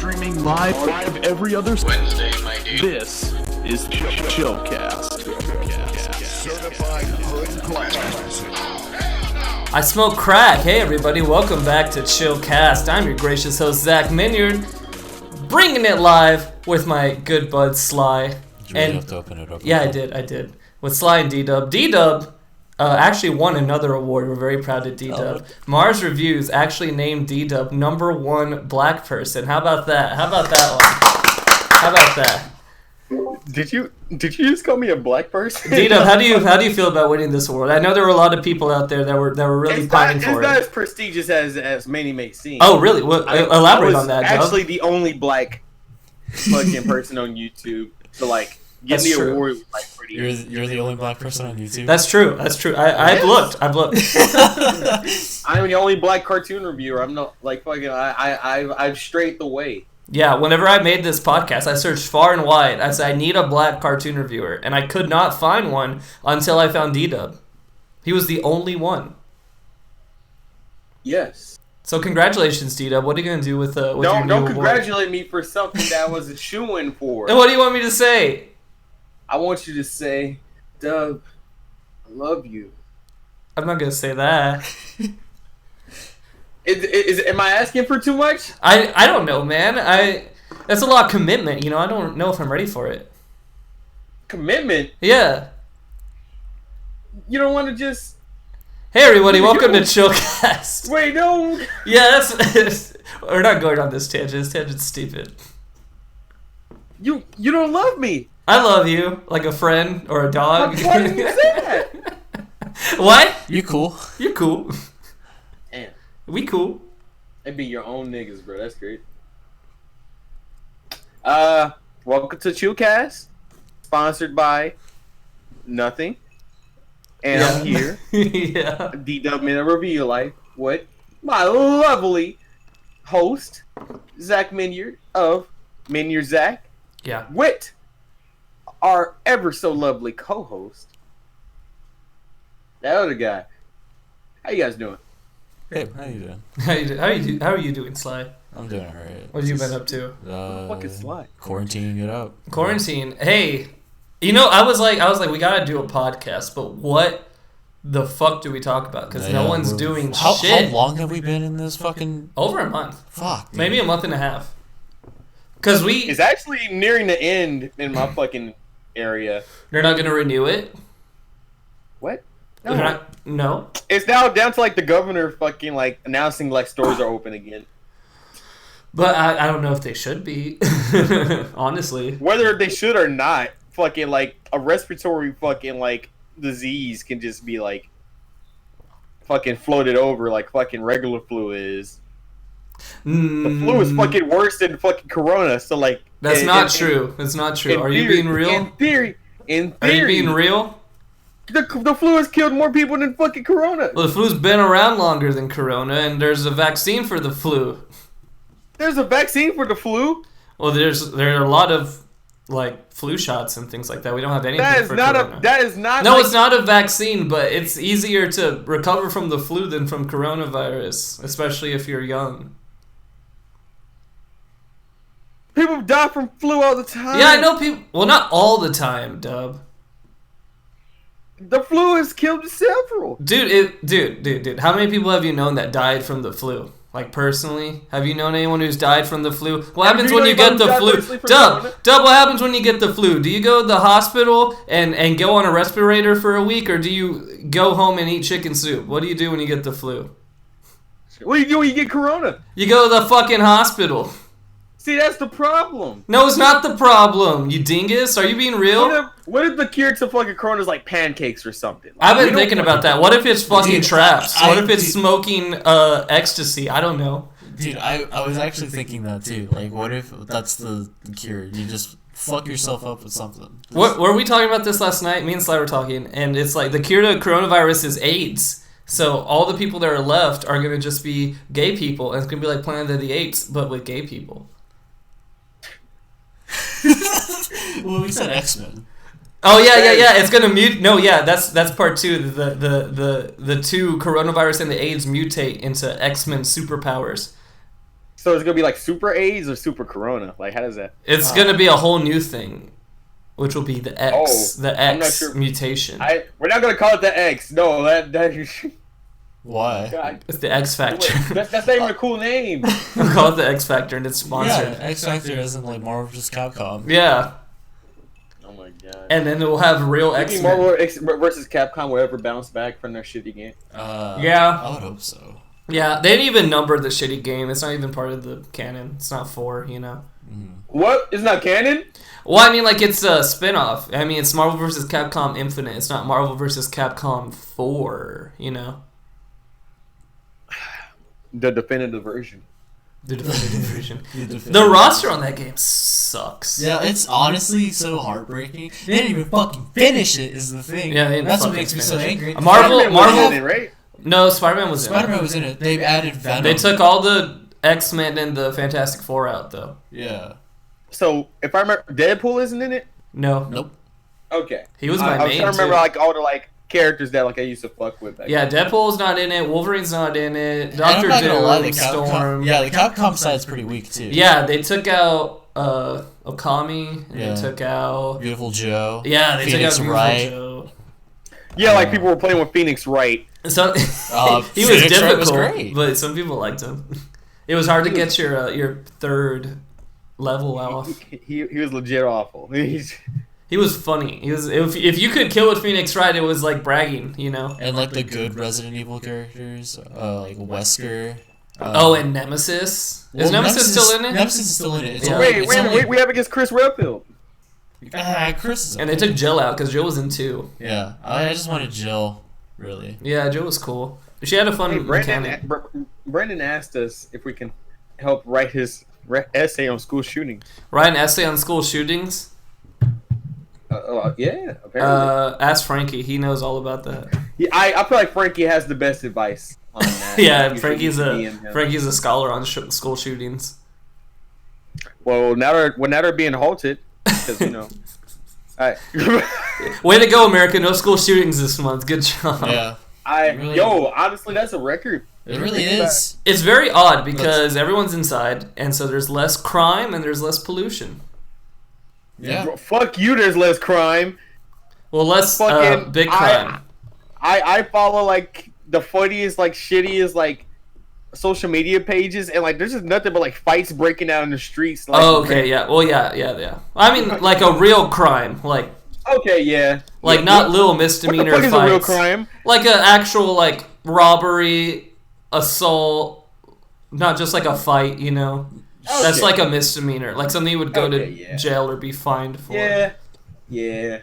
Streaming live every other Wednesday, my dude. This is Chillcast. Certified hood classic. I smoke crack. Hey everybody, welcome back to Chillcast. I'm your gracious host Zach Minyard, bringing it live with my good bud Sly. Did you really have to open it up? Yeah, I did. With Sly and D-Dub. D-Dub actually won another award. We're very proud of D-Dub. Mars Reviews actually named D-Dub #1 black person. How about that? How about that? Did you just call me a black person? D-Dub, how do you feel about winning this award? I know there were a lot of people out there that were really pining for it. It's not as prestigious as many may seem. Oh, really? Well, elaborate on that, Dub. Actually, the only black fucking person on YouTube to get the award was pretty. You're the only black person on YouTube. That's true. I've looked. I'm the only black cartoon reviewer. I'm not I've straight the way. Yeah, whenever I made this podcast, I searched far and wide. I said, I need a black cartoon reviewer. And I could not find one until I found D-Dub. He was the only one. Yes. So congratulations, D-Dub. What are you going to do with your new award? Don't congratulate me for something that I was a shoo-in for. And what do you want me to say? I want you to say, Dub, I love you. I'm not going to say that. Am I asking for too much? I don't know, man. That's a lot of commitment. I don't know if I'm ready for it. Commitment? Yeah. You don't want to just... Hey everybody, welcome to Chillcast. Wait, no. Yeah, we're not going on this tangent. This tangent's stupid. You don't love me. I love you, like a friend or a dog. Why did you say that? What? You cool. You're cool. Damn. We cool. They be your own niggas, bro. That's great. Welcome to Chillcast, sponsored by nothing. And I'm here. Yeah. D-Dub Minute Review Life with my lovely host, Zach Minyard of Minyard Zach. Yeah. With our ever so lovely co-host, that other guy. How you guys doing? Hey, how you doing? How are you doing, Sly? I'm doing alright. What have you been up to? Fucking Sly. Quarantining it out. Quarantine. Hey, I was like, we gotta do a podcast, but what the fuck do we talk about? Because no one's doing shit. How long have we been in this fucking... Over a month. Fuck, dude. Maybe a month and a half. Because It's actually nearing the end in my fucking area. They're not gonna renew it? What? No. It's now down to the governor fucking announcing stores are open again. But I don't know if they should be. Honestly. Whether they should or not, fucking a respiratory fucking disease can just be fucking floated over like fucking regular flu is. The flu is fucking worse than fucking corona, so that's not true. It's not true. Are you being real? In theory. Are you being real? The flu has killed more people than fucking corona. Well, the flu's been around longer than corona, and there's a vaccine for the flu. There's a vaccine for the flu? Well, there are a lot of flu shots and things like that. We don't have anything for corona. That is not. No, it's not a vaccine, but it's easier to recover from the flu than from coronavirus, especially if you're young. People die from flu all the time. Yeah, I know people. Well, not all the time, Dub. The flu has killed several. Dude. How many people have you known that died from the flu? Personally? Have you known anyone who's died from the flu? What happens when you get the flu? Dub, what happens when you get the flu? Do you go to the hospital and go on a respirator for a week, or do you go home and eat chicken soup? What do you do when you get the flu? What do you do when you get corona? You go to the fucking hospital. See, that's the problem. No, it's not the problem, you dingus. Are you being real? What if the cure to fucking corona is pancakes or something? I've been thinking about that. What if it's fucking traps? What if it's smoking ecstasy? I don't know. Dude, I was actually thinking that too. What if that's the cure? You just fuck yourself up with something. Were we talking about this last night? Me and Sly were talking, and it's the cure to coronavirus is AIDS. So all the people that are left are going to just be gay people, and it's going to be like Planet of the Apes, but with gay people. Well, we said X-Men. Oh yeah. It's gonna mute. No, yeah, that's part two. The two coronavirus and the AIDS mutate into X-Men superpowers. So it's gonna be like Super AIDS or Super Corona? Like, how does that? It's gonna be a whole new thing, which will be the X, Oh, the I'm not X sure. mutation. We're not gonna call it the X. No, that Why? God. It's the X Factor. That's not even a cool name. We'll call it the X Factor, and it's sponsored. Yeah, X Factor isn't like Marvel vs. Capcom. Yeah. Oh my god. And then we'll have real You X think Men. Marvel versus Capcom will ever bounce back from their shitty game? Yeah. I would hope so. Yeah, they didn't even number the shitty game. It's not even part of the canon. It's not 4, you know. What? It's not canon? Well, I mean, like, it's a spin-off. I mean, it's Marvel vs. Capcom Infinite. It's not Marvel vs. Capcom 4, you know. The definitive version. The definitive version. The roster on that game sucks. Yeah, it's honestly so heartbreaking. They didn't even fucking finish it. Is the thing. Yeah, they didn't that's what fucking makes me so finish it. angry. Marvel, Spider-Man was in it, right? No, Spider-Man was in it. Spider-Man was in it. They added Venom. They took all the X-Men and the Fantastic Four out, though. Yeah. So if I remember, Deadpool isn't in it. No. Nope. Okay. He was my I was main, trying to remember too. like all the like characters that like I used to fuck with. Yeah, Deadpool's not in it. Wolverine's not in it. Doctor And I'm not gonna lie, Doom, the Capcom, Storm. yeah, the Capcom side's pretty weak too. Yeah, they took out Okami. And Yeah. They took out. Beautiful Joe. Yeah, they Phoenix took out Wright. Beautiful Joe. Yeah, like people were playing with Phoenix Wright. So he was Phoenix Wright difficult, was great. but some people liked him. It was hard to get your third level off. He was legit awful. He was funny. He was if you could kill with Phoenix Wright, it was like bragging, you know. And like the good Resident Evil characters, like Wesker. And Nemesis. Is Well, Nemesis still in it? Nemesis is still in it. It's Yeah. only, Wait, we have against Chris Redfield. Chris is And they took Jill out because Jill was in 2. Yeah, I just wanted Jill, really. Yeah, Jill was cool. She had a fun Hey, mechanic. Brandon asked us if we can help write his essay on school shooting. Write an essay on school shootings. Yeah, apparently. Ask Frankie. He knows all about that. I feel like Frankie has the best advice on that. Yeah, You Frankie's should DM him. a scholar on school shootings. Well, now they're being halted because you know. Alright. Way to go, America! No school shootings this month. Good job. Yeah, Honestly, that's a record. it really is. It's very odd because everyone's inside, and so there's less crime and there's less pollution. Yeah. Bro, fuck you. There's less crime. Well, less Fucking big crime. I follow like the funniest, like shittiest, like social media pages, and like there's just nothing but like fights breaking out in the streets. Like, Oh, okay, yeah. Well, yeah. I mean, like a real crime, like Okay, yeah. not little What the misdemeanor fuck is fights. a real crime? Like an actual like robbery, assault, not just like a fight. You know, that's Okay. like a misdemeanor, like something you would go Okay, to yeah. jail or be fined for. Yeah.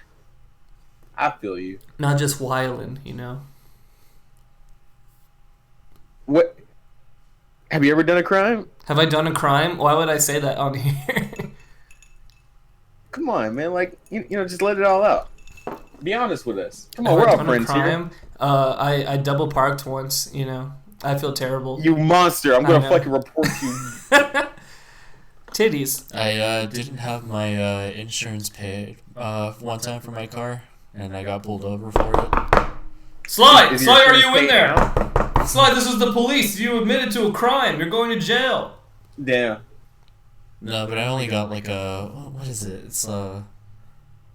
I feel you. Not just wildin', you know. What? Have you ever done a crime? Have I done a crime? Why would I say that on here? Come on, man. Like you know, just let it all out. Be honest with us. Come on, Have we're I all done a friends here. crime? I double parked once. You know, I feel terrible. You monster! I'm I gonna know. fucking report you. Titties. I didn't have my insurance paid one time for my car, and I got pulled over for it. Sly, Is your Sly, are insurance you in paid there? now? Sly, this is the police. You admitted to a crime. You're going to jail. Damn. No, but I only got like a what is it? It's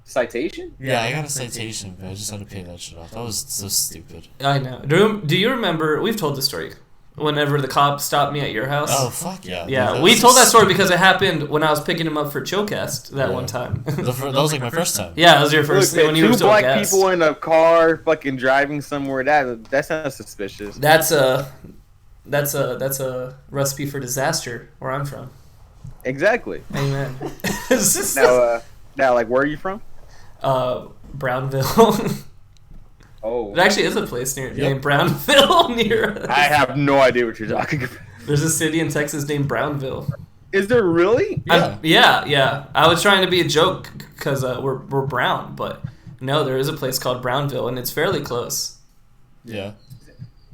Citation? yeah, I got a citation, but I just had to pay that shit off. That was so stupid. I know. Do you remember? We've told this story. Whenever the cop stopped me at your house. Oh fuck yeah! Yeah, Dude, we was told that story stupid. because it happened when I was picking him up for Chillcast that Yeah. one time. That was like my first time. Yeah, that was your first Look, when you were two still a black guest. people in a car, fucking driving somewhere. That sounds suspicious. That's a recipe for disaster where I'm from. Exactly. Amen. Now, like, where are you from? Brownville. Oh, It actually is a place Yep. named Brownville near us. I have no idea what you're talking about. There's a city in Texas named Brownville. Is there really? Yeah. I was trying to be a joke because we're brown, but no, there is a place called Brownville, and it's fairly close. Yeah.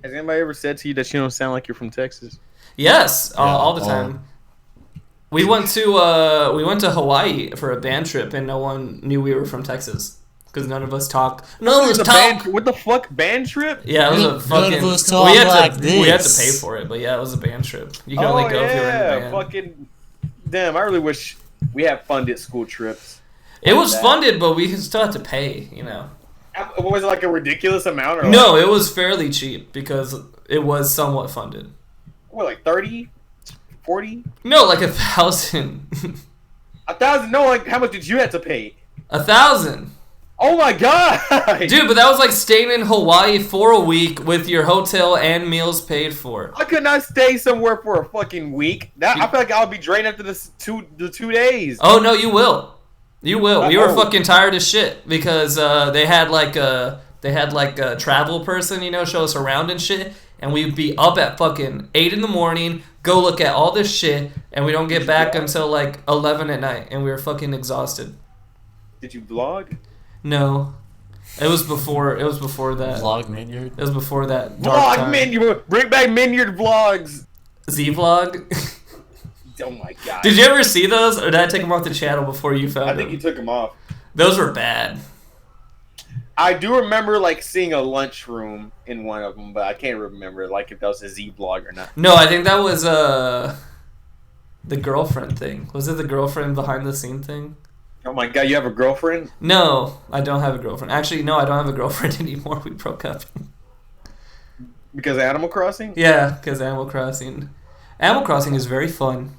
Has anybody ever said to you that you don't sound like you're from Texas? Yes, Yeah, all the time. We went to Hawaii for a band trip, and no one knew we were from Texas. because none of us talk. None of us The talk. what the fuck? Band trip? Yeah, it was a None fucking. of us talk We had like to we had to this. pay for it, but yeah, it was a band trip. You can only go if you're in the band. Fucking. Damn, I really wish we had funded school trips. It was that. funded, but we still had to pay. You know. Was it like a ridiculous amount? Or No, it was fairly cheap because it was somewhat funded. What, like 30? 40? No, like 1,000. 1,000? No, like how much did you have to pay? 1,000. Oh my god! Dude, but that was like staying in Hawaii for a week with your hotel and meals paid for. I could not stay somewhere for a fucking week. I feel like I'll be drained after the 2 days. Oh no, you will. You will. We were Oh. fucking tired as shit because they had like a travel person, you know, show us around and shit, and we'd be up at fucking 8 in the morning, go look at all this shit, and we don't get back until like 11 at night, and we were fucking exhausted. Did you vlog? No, it was before that. Vlog Minyard. It was before that. Dark Vlog time. Minyard! Bring back Minyard vlogs! Z-vlog. Oh my god. Did you ever see those, or did I take them off the channel before you found I think them? you took them off. Those were bad. I do remember like seeing a lunchroom in one of them, but I can't remember like if that was a Z vlog or not. No, I think that was the girlfriend thing. Was it the girlfriend behind the scene thing? Oh my god, you have a girlfriend? No, I don't have a girlfriend. Actually, no, I don't have a girlfriend anymore. We broke up. Because of Animal Crossing? Yeah, because Animal Crossing. Animal Crossing is very fun.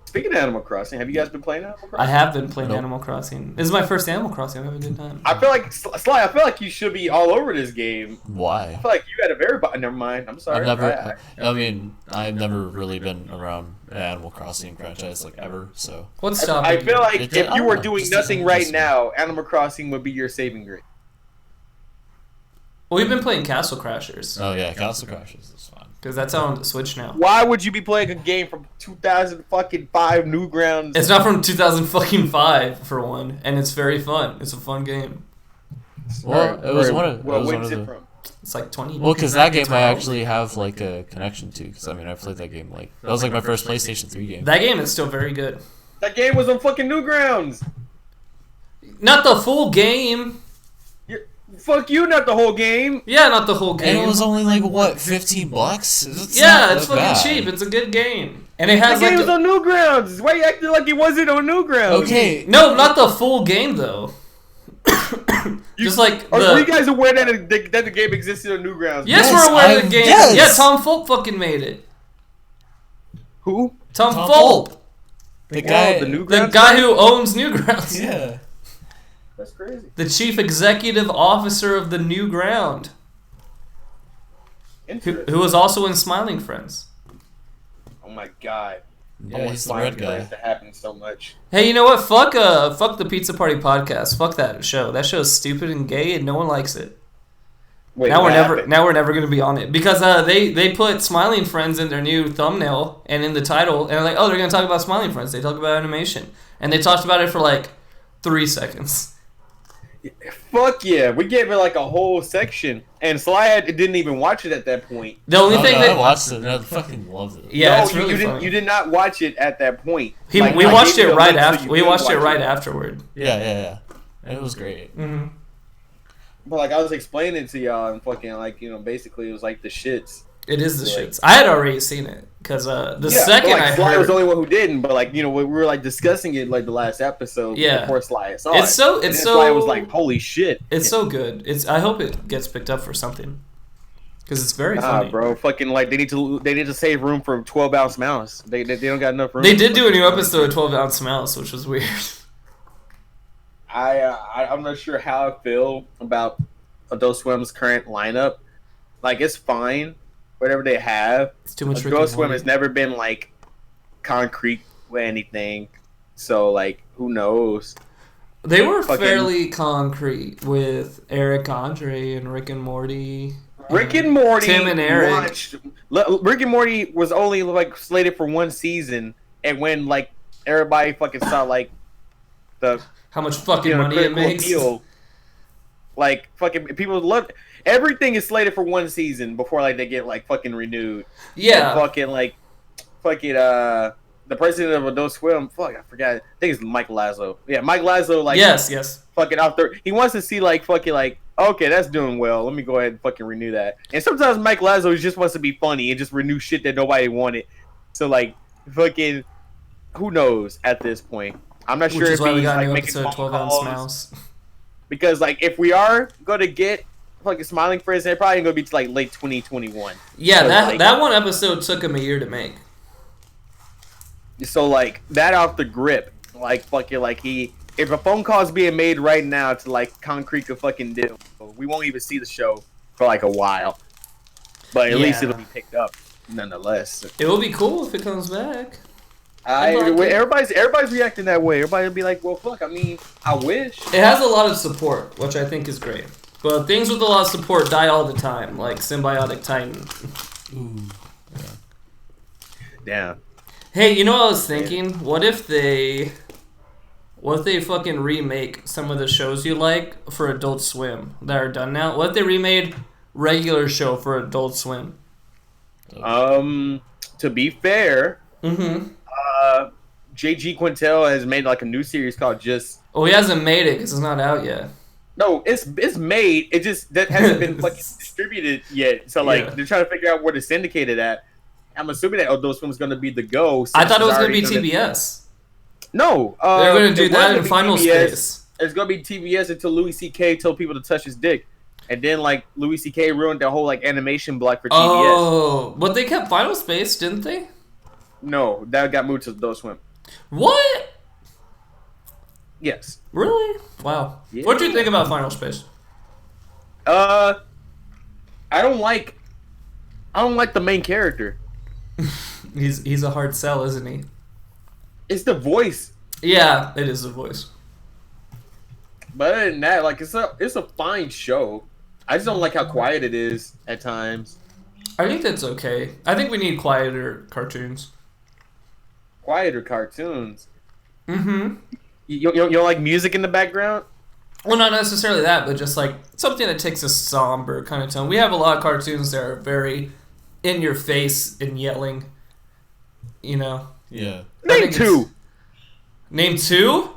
Speaking of Animal Crossing, have you guys been playing Animal Crossing? I have been playing Nope. Animal Crossing. This is my first Animal Crossing. I'm having a good time. I feel like Sly. I feel like you should be all over this game. Why? I feel like you had a very. Never mind. I'm sorry. I've never really been around an Animal Crossing franchise like ever. So What's stopping I feel like It- if I you don't were know, doing just nothing doesn't right interest me. now, Animal Crossing would be your saving grace. Well, we've been playing Castle Crashers oh yeah, Castle Crashers is fun. because that's out on the Switch now. Why would you be playing a game from 2005 Newgrounds? It's not from 2005 for one, and it's very fun. It's a fun game. Well, it was one of. Well, it was one when's of it the, from? It's like 20. Well, because that game I actually have like a connection to. Because I mean, I played that game like that was like my first PlayStation 3 game. That game is still very good. That game was on fucking Newgrounds. Not the full game. Fuck you, not the whole game. Yeah, not the whole game. And it was only like what, $15? It's yeah, not it's that fucking bad. cheap. It's a good game, and it The has game like was on Newgrounds. Why you acting like it wasn't on Newgrounds? Okay. no, not the full game though. Just like Were you the. guys aware that the game existed on Newgrounds? Yes, Yes, we're aware of the game. yes. Yeah, Tom Fulp fucking made it. Who? Tom Tom Fulp, The guy. the Newgrounds. the guy who owns Newgrounds. Yeah. That's crazy. The chief executive officer of the New Ground, Interesting. who was also in Smiling Friends. Oh my god. I Yeah, want he's the Smiling red guy. Friends to happen so much. Hey, you know what? Fuck the Pizza Party podcast. Fuck that show. That show's stupid and gay, and no one likes it. Wait, Now what we're happened? never gonna be on it because they put Smiling Friends in their new thumbnail and in the title, and they're like, oh, they're gonna talk about Smiling Friends. They talk about animation, and they talked about it for like 3 seconds. Fuck yeah, we gave it like a whole section, and Sly didn't even watch it at that point. The only thing I that watched it. I fucking loved it. yeah, no, it's really you didn't. funny. You did not watch it at that point. We I watched gave it you a right link so after. you We could watched it watch right afterward. Yeah. It was great. Mm-hmm. But like I was explaining it to y'all, and fucking like basically it was like the shits. It is the Like- shits. I had already seen it because the second but, like, I Sly was heard the only one who didn't. But like we were like discussing it like the last episode. Yeah. Before Sly saw It's it. so- And it's then Sly so- was like, holy shit. it's so good. I hope it gets picked up for something because it's very Nah, funny. bro, fucking like they need to save room for 12-ounce mouse. They don't got enough room. They did do a new episode of 12-ounce mouse, which was weird. I'm not sure how I feel about Adult Swim's current lineup. Like it's fine, whatever they have. It's too much. Rick Adult and Swim Morty. has never been like concrete with anything. So like, who knows? They were fucking- fairly concrete with Eric Andre and Rick and Morty. Rick and Morty. Tim and Eric. Rick and Morty was only like slated for one season, and when like everybody fucking saw like the How much fucking money it critical makes. appeal, like fucking people love everything is slated for one season before like they get like fucking renewed. Yeah. And fucking the president of Adult Swim. Fuck, I forgot. I think it's Mike Lazlo. Yeah, Mike Lazlo. Like yes. Fucking out there. He wants to see like fucking like. Okay, that's doing well. Let me go ahead and fucking renew that. And sometimes Mike Lazlo just wants to be funny and just renew shit that nobody wanted. So like, fucking, who knows at this point? I'm not sure Which is if why we he's got a like new making episode, phone 12 Ounce calls. Mouse. Because like, if we are gonna get fucking Smiling Friends, they're probably gonna be to like late 2021. Yeah, So, like, that one episode took him a year to make. So like that off the grip, like fucking like if a phone call is being made right now to like Concrete could fucking do, we won't even see the show for like a while. But at least it'll be picked up nonetheless. It will be cool if it comes back. Everybody's reacting that way. Everybody will be like, well, fuck. I mean, I wish. It has a lot of support, which I think is great. But things with a lot of support die all the time, like Symbiotic Titan. Ooh. Damn. Hey, you know what I was thinking? What if they fucking remake some of the shows you like for Adult Swim that are done now? What if they remade regular show for Adult Swim? To be fair, JG Quintel has made like a new series called Just. Oh, he hasn't made it because it's not out yet. No, it's made. It just that hasn't been fucking distributed yet. So like they're trying to figure out where to syndicate it at. I'm assuming that Adult Swim is going to be the go. I thought it was going to be TBS. No, they're going to do that in Final Space. It's going to be TBS until Louis C.K. told people to touch his dick, and then like Louis C.K. ruined the whole like animation block for TBS. Oh, but they kept Final Space, didn't they? No, that got moved to Adult Swim. What? Yes. Really? Wow. Yeah. What do you think about Final Space? I don't like the main character. He's a hard sell, isn't he? It's the voice. Yeah, it is the voice. But other than that, like it's a fine show. I just don't like how quiet it is at times. I think that's okay. I think we need quieter cartoons. Quieter cartoons. Mm-hmm. You don't like music in the background? Well, not necessarily that, but just like something that takes a somber kind of tone. We have a lot of cartoons that are very in your face and yelling. You know? Yeah. Name two. Name two?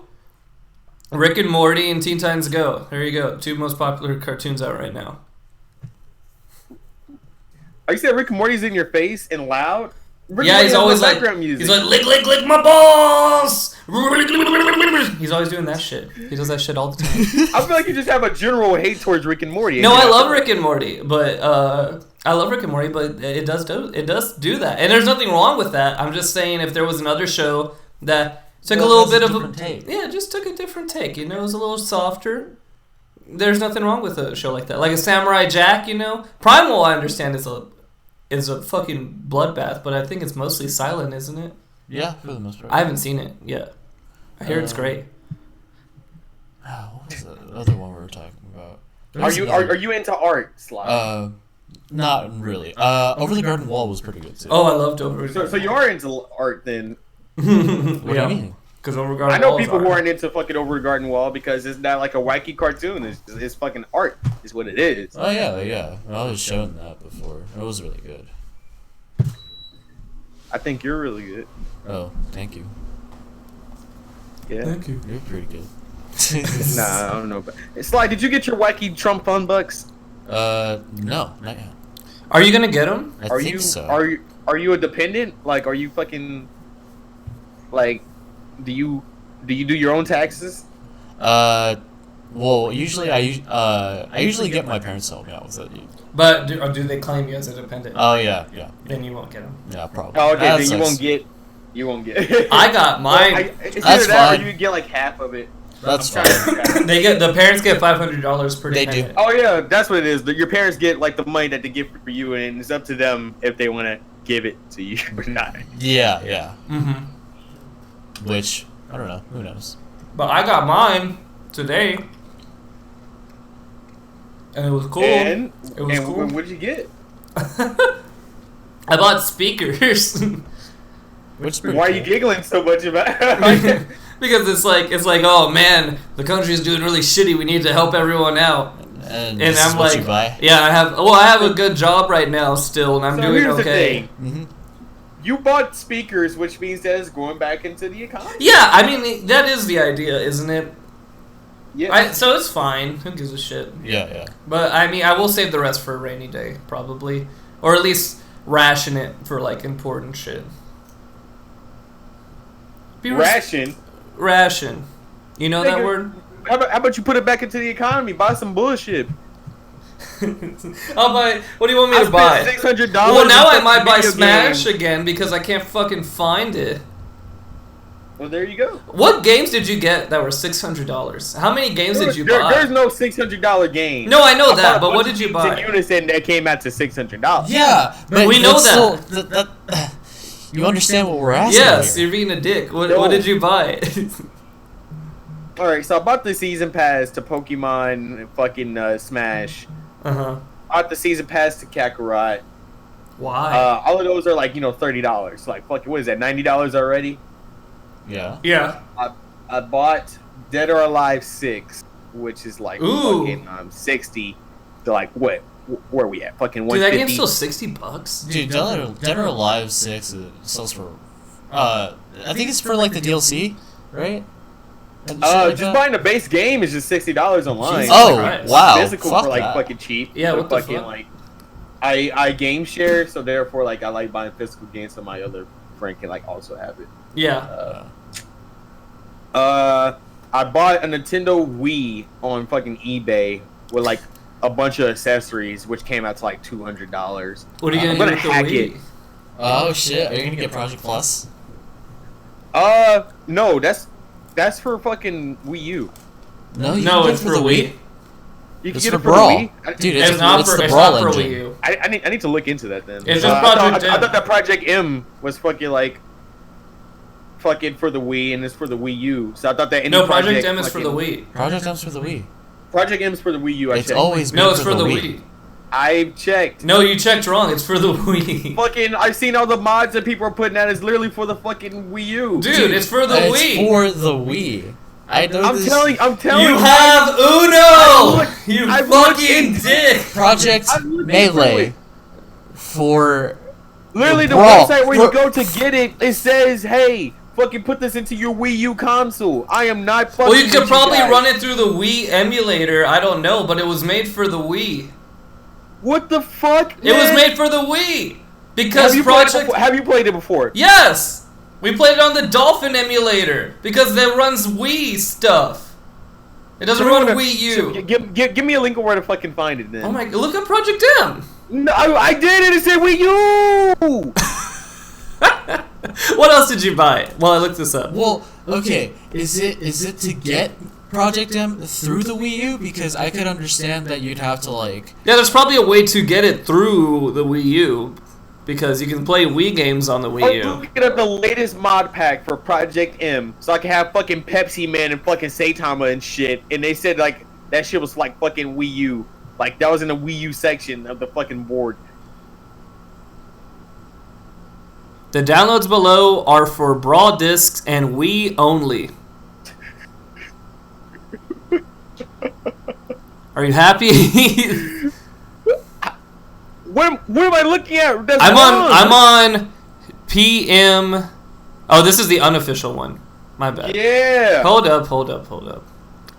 Rick and Morty and Teen Titans Go. There you go. Two most popular cartoons out right now. Are you saying Rick and Morty's in your face and loud? Yeah, he's always like, music. he's like, lick my balls! He's always doing that shit. He does that shit all the time. I feel like you just have a general hate towards Rick and Morty. No, I love Rick and Morty, but it does do that. And there's nothing wrong with that. I'm just saying if there was another show that took a little bit of a take. Yeah, just took a different take, you know, it was a little softer. There's nothing wrong with a show like that. Like a Samurai Jack, you know. Primal, I understand, is a fucking bloodbath, but I think it's mostly silent, isn't it? Yeah, for the most part. I haven't seen it yet. I hear it's great. What was the other one we were talking about? Are you into art, Sly? Not really. Over the Garden Wall was pretty good too. Oh, I loved Over. So you are into art then? What do you mean? Because Over Garden I know Wall is people who art. aren't into fucking Over the Garden Wall because it's not like a wacky cartoon. It's fucking art. Is what it is. Oh yeah. I was shown that before. It was really good. I think you're really good. Oh, thank you. Yeah. Thank you. You're pretty good. Nah, I don't know. Sly, did you get your wacky Trump fun bucks? No, not yet. Are you gonna get them? I Are think you so. are you a dependent? Like, are you fucking like? Do you do your own taxes? Well, usually I usually get my parents to help me out with it. But do they claim you as a dependent? Oh yeah. Then you won't get them. Yeah, probably. Oh, okay. That Then sucks. you won't get. I got mine. It's That's either that fine. or you get like half of it. That's I'm fine. trying to- The parents get $500 per They dependent. do. Oh yeah, that's what it is. Your parents get like the money that they give for you, and it's up to them if they want to give it to you or not. Yeah. Mm-hmm. Which I don't know. Who knows? But I got mine today, and it was cool. And It was cool. what did you get? I bought speakers. Which is pretty Why are cool. you giggling so much about it? Because it's like, oh man, the country's doing really shitty. We need to help everyone out. And And this I'm is what like, you buy? yeah, I have a good job right now still, and I'm So doing here's the okay. thing. You bought speakers, which means that it's going back into the economy. Yeah, I mean that is the idea, isn't it? Yeah. So it's fine. Who gives a shit? Yeah. But I mean, I will save the rest for a rainy day, probably, or at least ration it for like important shit. Ration. Ration. You know that Nigga, word? How about you put it back into the economy? Buy some bullshit. I'll buy. What do you want me to buy? $600. Well, now I might buy Smash again because I can't fucking find it. Well, there you go. What games did you get that were $600? How many games did you buy? There's no $600 game. No, I know that, but what did you buy? In unison, that came out to $600. Yeah, but we know that. Still, you understand what we're asking? Yes, here. you're being a dick. What did you buy? All right, so I bought the season pass to Pokemon fucking Smash. Bought the season pass to Kakarot. Why? All of those are like $30. Like fucking what is that? $90 already. Yeah. Yeah. I bought Dead or Alive 6, which is like fucking 60 to like what? Where are we at? Fucking 150. Dude, that game's still $60. Dude, Dead or Alive 6 sells for. I think it's for like the DLC, right? Just buying the base game is just $60 online. Jesus Oh, Christ. wow. Physical Fuck for like that. fucking cheap. Yeah, But what the fucking fuck? like I game share, so therefore like I like buying physical games so my other friend can like also have it. Yeah. I bought a Nintendo Wii on fucking eBay with like a bunch of accessories, which came out to like $200. What are you I'm gonna gonna do with the hack Wii? it. Oh shit! Are you gonna get Project Plus? No, that's for fucking Wii U. No, you No, can get it's it for the Wii. You can It's get for it for Brawl. the Wii. Dude, It's not it's for the it's Brawl not for engine. Wii U. I need to look into that then. It's just I Project M. thought that Project M was fucking like fucking for the Wii and it's for the Wii U. So I thought that any No, Project M is for the fucking- Wii. Project M's for the Wii. Project M is for the Wii U. I It's checked. always been No, it's for the Wii. I've checked. No, you checked wrong. It's for the Wii. Fucking, I've seen all the mods that people are putting out. It's literally for the fucking Wii U. Dude, it's for the It's Wii. for the Wii. I know I'm this. telling You you. have Uno! You I've looked fucking into- dick! Project I'm looking Melee it. for Literally, the Brawl. website where you go to get it, it says, "Hey, fucking put this into your Wii U console." I am not fucking. Well, you could with probably guys. run it through the Wii emulator. I don't know, but it was made for the Wii. What the fuck? It was man? made for the Wii because Have you played it Project. before? Have you played it before? Yes, we played it on the Dolphin emulator because it runs Wii stuff. It doesn't run Wii U. Give me a link of where to fucking find it then. Oh my! Look at Project M. No, I did it. It said Wii U. What else did you buy? Well, I looked this up. Well, okay. Is it to get Project M through the Wii U? Because I could understand that you'd have to like. Yeah, there's probably a way to get it through the Wii U because you can play Wii games on the Wii I'm U. looking at the latest mod pack for Project M, so I can have fucking Pepsi Man and fucking Saitama and shit. And they said like that shit was like fucking Wii U, like that was in the Wii U section of the fucking board. The downloads below are for Brawl discs and Wii only. Are you happy? What am I looking at? That's I'm wrong. on PM. Oh, this is the unofficial one. My bad. Yeah. Hold up.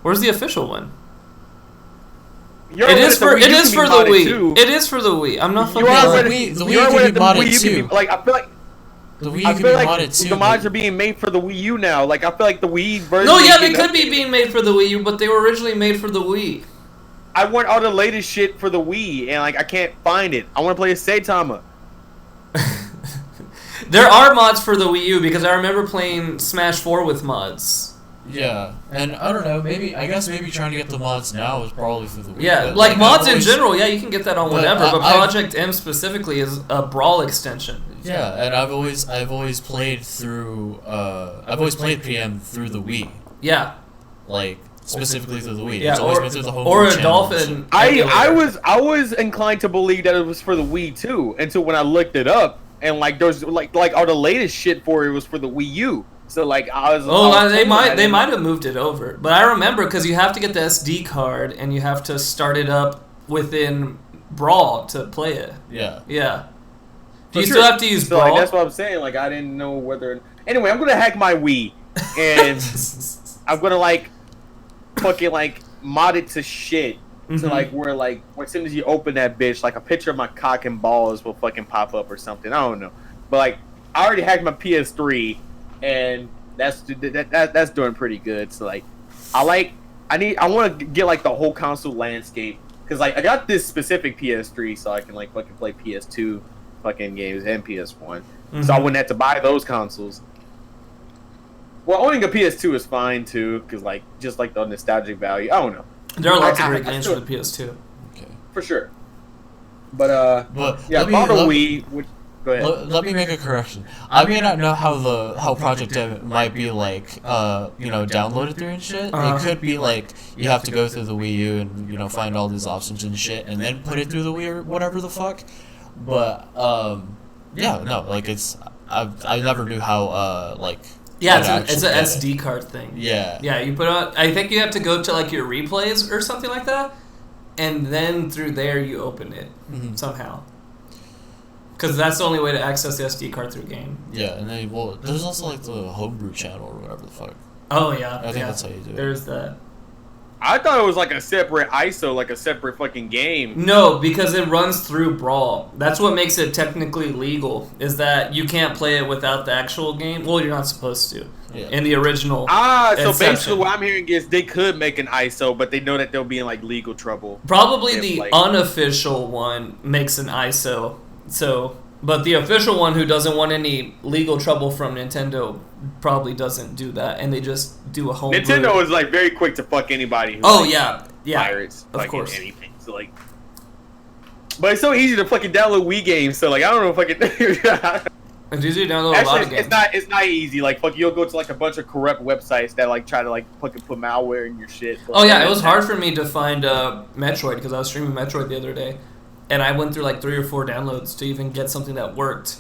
Where's the official one? You're It aware is that for Wii U it is can for be the modded Wii. too. It is for the Wii. I'm not You fucking. are the aware that- Wii- the you're Wii aware can be that the modded Wii U too. can be, like I feel like The Wii I U can feel be like modded too. the mods but- are being made for the Wii U now. Like I feel like the Wii version. No, yeah, is they getting could be being made for the Wii U, but they were originally made for the Wii. I want all the latest shit for the Wii, and like I can't find it. I want to play a Saitama. There are mods for the Wii U because I remember playing Smash 4 with mods. Yeah, and I don't know. Maybe trying to get the mods now is probably for the Wii. Yeah, but, like mods in I've always- general, yeah, you can get that on But whatever, but I've- Project M specifically is a Brawl extension. Yeah, and I've always played through. I've always played PM through the Wii, Yeah. like specifically through the Wii. Yeah, It's always or, been through the home or a channel and Dolphin. I emulator. was inclined to believe that it was for the Wii too until when I looked it up and like there's like all the latest shit for it was for the Wii U. So like I was. Oh, I was they told might that they and- might have moved it over, but I remember because you have to get the SD card and you have to start it up within Brawl to play it. Yeah. Yeah, Do you still have to use so, Brawl? Like, that's what I'm saying. Like, I didn't know whether. Anyway, I'm gonna hack my Wii, and I'm gonna like fucking like mod it to shit. So like where like as soon as you open that bitch, like a picture of my cock and balls will fucking pop up or something. I don't know, but like I already hacked my PS3, and that's doing pretty good. So like I want to get like the whole console landscape because like I got this specific PS3 so I can like fucking play PS2 fucking games and PS1. So I wouldn't have to buy those consoles. Well, owning a PS2 is fine too because like just like the nostalgic value. I don't know. There are lots of great games for the PS2. Okay. For sure. But yeah, Wii. Go ahead. Let me make a correction. I may not know how Project M might be like, downloaded through and shit. It could be like you have to go through the Wii U and find all these options and shit, and then put it through the Wii or whatever the fuck. But like it's I never knew how Yeah, it's an SD card thing. Yeah. Yeah, you put on. I think you have to go to like your replays or something like that, and then through there you open it somehow. Because that's the only way to access the SD card through a game. Yeah, and then there's also like the homebrew channel or whatever the fuck. Oh yeah, I think that's how you do it. There's that. I thought it was like a separate ISO, like a separate fucking game. No, because it runs through Brawl. That's what makes it technically legal, is that you can't play it without the actual game. Well, you're not supposed to. Yeah. In the original so basically what I'm hearing is they could make an ISO, but they know that they'll be in like legal trouble. Probably the unofficial one makes an ISO. But the official one who doesn't want any legal trouble from Nintendo probably doesn't do that, and they just do a home. Nintendo is like very quick to fuck anybody who pirates of course anything. So like, but it's so easy to fucking download Wii games. So like, I don't know if I can. It's easy to download a lot of games. It's not easy. Like fuck, you'll go to like a bunch of corrupt websites that like try to like fucking put malware in your shit. So, it was hard for me to find Metroid because I was streaming Metroid the other day. And I went through like 3 or 4 downloads to even get something that worked.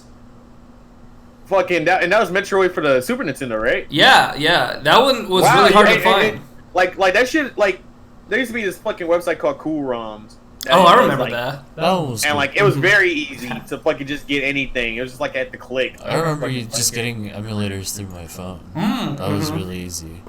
Fucking and that was Metroid for the Super Nintendo, right? Yeah. That one was really hard to find. Like that shit. Like there used to be this fucking website called Cool ROMs. I remember that. That was and like it was very easy to fucking just get anything. It was just like at the click. I remember just getting emulators through my phone. That was really easy.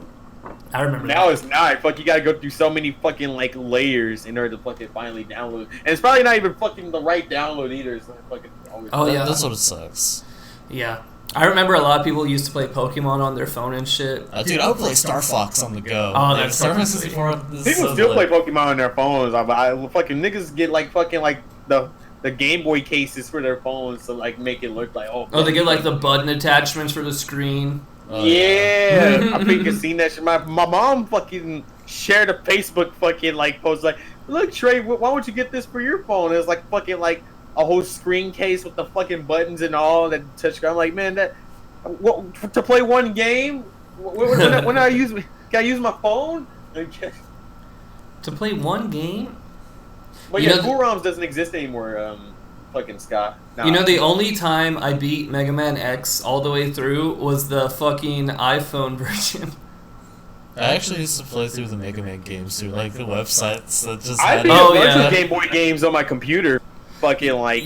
I remember now it's not. Fuck, you gotta go through so many fucking like layers in order to fucking finally download. And it's probably not even fucking the right download either. It's like fucking that's what it sucks. Yeah. I remember a lot of people used to play Pokemon on their phone and shit. Dude, I would play Star Fox on the go. Oh, that's Star Fox 64. People still play Pokemon on their phones. I fucking niggas get like fucking like the Game Boy cases for their phones to like make it look like they get like the button attachments for the screen. Yeah, I think I've seen that shit. My mom fucking shared a Facebook fucking like post like, look Trey, why don't you get this for your phone? It's like fucking like a whole screen case with the fucking buttons and all that touch. I'm like, man, that to play one game. When I use, can I use my phone? To play one game? But yeah, Cool ROMs doesn't exist anymore. Fucking Scott. Nah. The only time I beat Mega Man X all the way through was the fucking iPhone version. I actually used to play through the Mega Man games through like the websites that just I had. beat a bunch of Game Boy games on my computer. Fucking like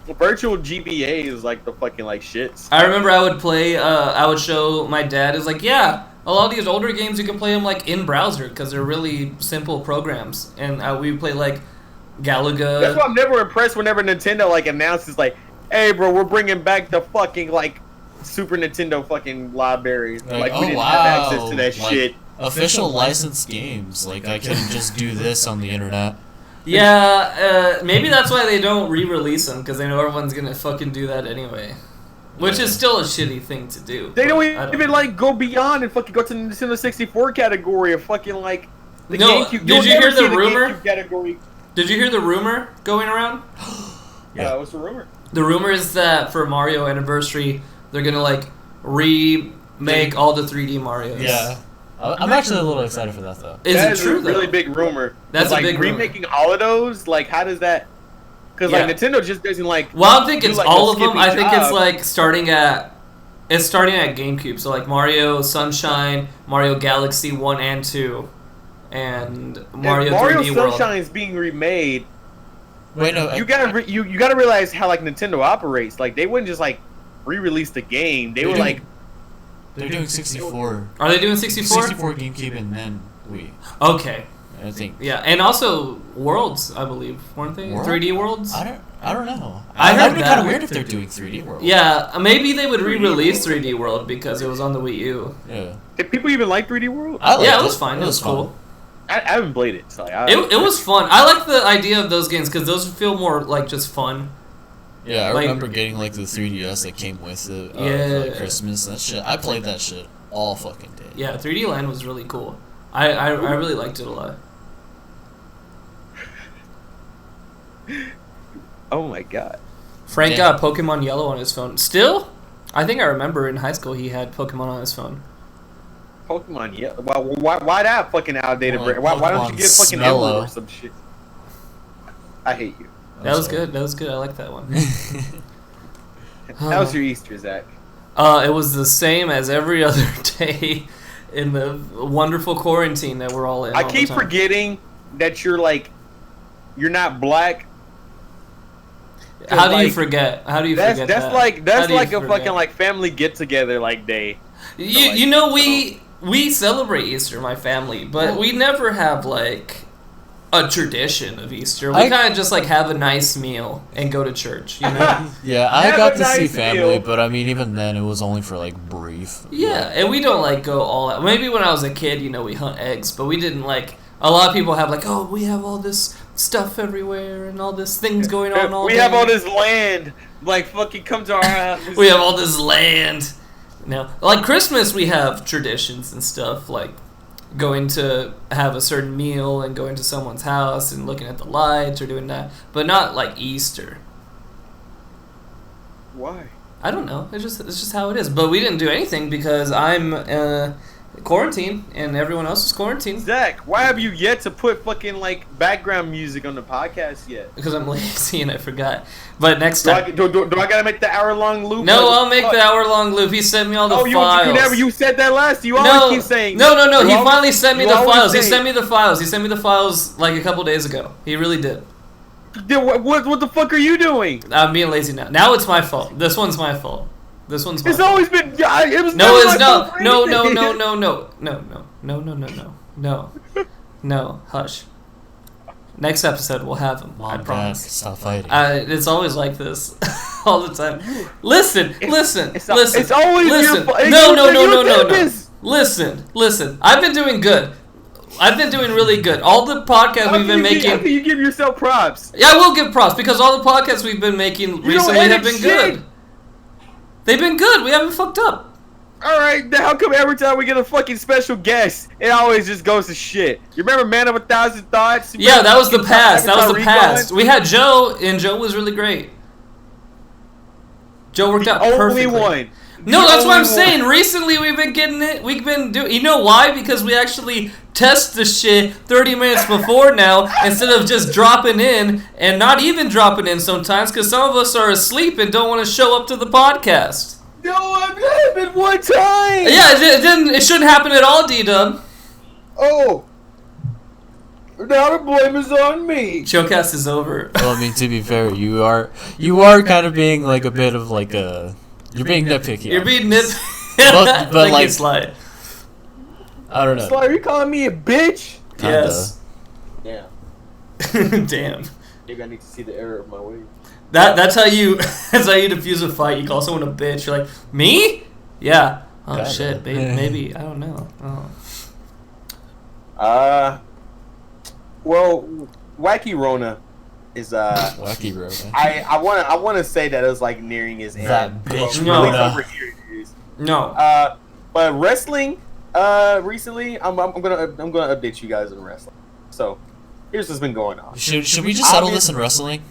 virtual GBA is like the fucking like shits. I remember I would play. I would show my dad. Is like, yeah, a lot of these older games you can play them like in browser because they're really simple programs, and we would play like Galaga. That's why I'm never impressed whenever Nintendo like announces like, hey bro, we're bringing back the fucking like Super Nintendo fucking library. Like we didn't have access to that shit. Official licensed games. Like I couldn't just do this on the internet. Yeah, maybe that's why they don't re-release them because they know everyone's gonna fucking do that anyway. Which is still a shitty thing to do. They don't even like go beyond and fucking go to the Nintendo 64 category of fucking like the GameCube. Did you hear the rumor? Category. Did you hear the rumor going around? Yeah, what's the rumor? The rumor is that for Mario Anniversary, they're gonna like remake all the 3D Marios. Yeah. I'm actually a little excited for that though. Is it true? That's a really big rumor. That's like, a big rumor. Remaking all of those. Like, how does that? Because like Nintendo just doesn't like. Well, I don't think it's all of them. I think it's like starting at GameCube. So like Mario Sunshine, Mario Galaxy 1 and 2, and Mario 3D World. Sunshine is being remade. Wait, no. You gotta realize how like Nintendo operates. Like they wouldn't just like re-release the game. They're doing 64. Are they doing 64? 64 GameCube and then Wii. Okay. I think. Yeah, and also Worlds, I believe, weren't they? World? 3D Worlds? I don't know. I heard That'd be that. kind of weird if they're doing 3D World. Yeah, maybe they would re-release 3D World because it was on the Wii U. Yeah. Did people even like 3D World? Yeah, it was fine. It was cool. I haven't played it, so It was fun. I like the idea of those games because those feel more like just fun. Yeah, I Like- remember getting like the 3DS that came with it for like, Christmas. That shit, I played that shit all fucking day. Yeah, 3D Land was really cool. I really liked it a lot. Oh my god. Frank Yeah. got Pokemon Yellow on his phone. Still? I think I remember in high school he had Pokemon on his phone. Pokemon, yeah. Why that fucking outdated Like brand? Why don't you Pokemon get fucking Smello. Emerald or some shit? I hate you. That was good. That was good. I like that one. How was your Easter, Zach? It was the same as every other day in the wonderful quarantine that we're all in. I all keep the time. forgetting that you're not black. How do you like, forget? How do you That's forget that's that? like How that's do you like a forget? fucking like family get together like day. You know we celebrate Easter, my family, but we never have like a tradition of Easter. We kind of just like have a nice meal and go to church, you know? Yeah, I Have got a to see nice family, meal. but I mean, even then, it was only for like brief. Yeah, and we don't like go all out. Maybe when I was a kid, you know, we hunt eggs, but we didn't like. A lot of people have like, oh, we have all this stuff everywhere and all this things going on all We day. have all this land. Like fucking come to our house. We have all this land. No, like Christmas, we have traditions and stuff like going to have a certain meal and going to someone's house and looking at the lights or doing that, but not like Easter. Why? I don't know. It's just how it is. But we didn't do anything because I'm quarantined and everyone else is quarantined. Zach, why have you yet to put fucking like background music on the podcast yet? Because I'm lazy and I forgot. But next Do I, time. do I gotta make the hour-long loop? No, Like, I'll make fuck. the hour-long loop. He sent me all the Oh, you files. never. You said that last. You No, always keep saying. no. You He always- finally sent me you the always files. He say- sent me the files. He sent me the files like a couple days ago. He really did. Dude, what the fuck are you doing? I'm being lazy now. Now it's my fault. This one's my fault. This one's my It's fault. always been. It was. No, never it's my no, fault for no, anything. no. Hush. Next episode we'll have him. I Mom, Dad, promise. stop fighting. It's always like this, all the time. Listen. It's always your listen. fault. No. You did this. Listen. I've been doing good. I've been doing really good. All the podcasts we've been How making. can you give yourself props? Yeah, I will give props because all the podcasts we've been making recently have been good. They've been good. We haven't fucked up. All right, then how come every time we get a fucking special guest, it always just goes to shit? You remember Man of 1,000 Thoughts? You Yeah, remember that was the fucking past. That was the Rico? past. We had Joe, and Joe was really great. Joe worked out perfectly. Only one. No, The that's what I'm only saying. one. Recently, we've been getting it. We've been doing. You know why? Because we actually test the shit 30 minutes before now, instead of just dropping in and not even dropping in sometimes, because some of us are asleep and don't want to show up to the podcast. No, I've happened one time. Yeah, it didn't. It shouldn't happen at all, D-Dub. Oh. Now the blame is on me. Chillcast is over. Well, I mean, to be fair, you are kind of being like a bit of like a. You're being nitpicky. You're being nit. But Thank like- you, Sly. I don't know. Sly, are you calling me a bitch? Kinda. Yes. Yeah. Damn. Maybe I need to see the error of my ways. That's how you defuse a fight. You call someone a bitch. You're like, me? Yeah. Oh Kinda. shit. Maybe I don't know. Oh. Well, Wacky Rona is Wacky Road. I wanna say that it was like nearing his end. That bitch No. Really Rona. over here it is. No. But wrestling, recently I'm gonna update you guys on wrestling. So here's what's been going on. Should we just settle this in wrestling?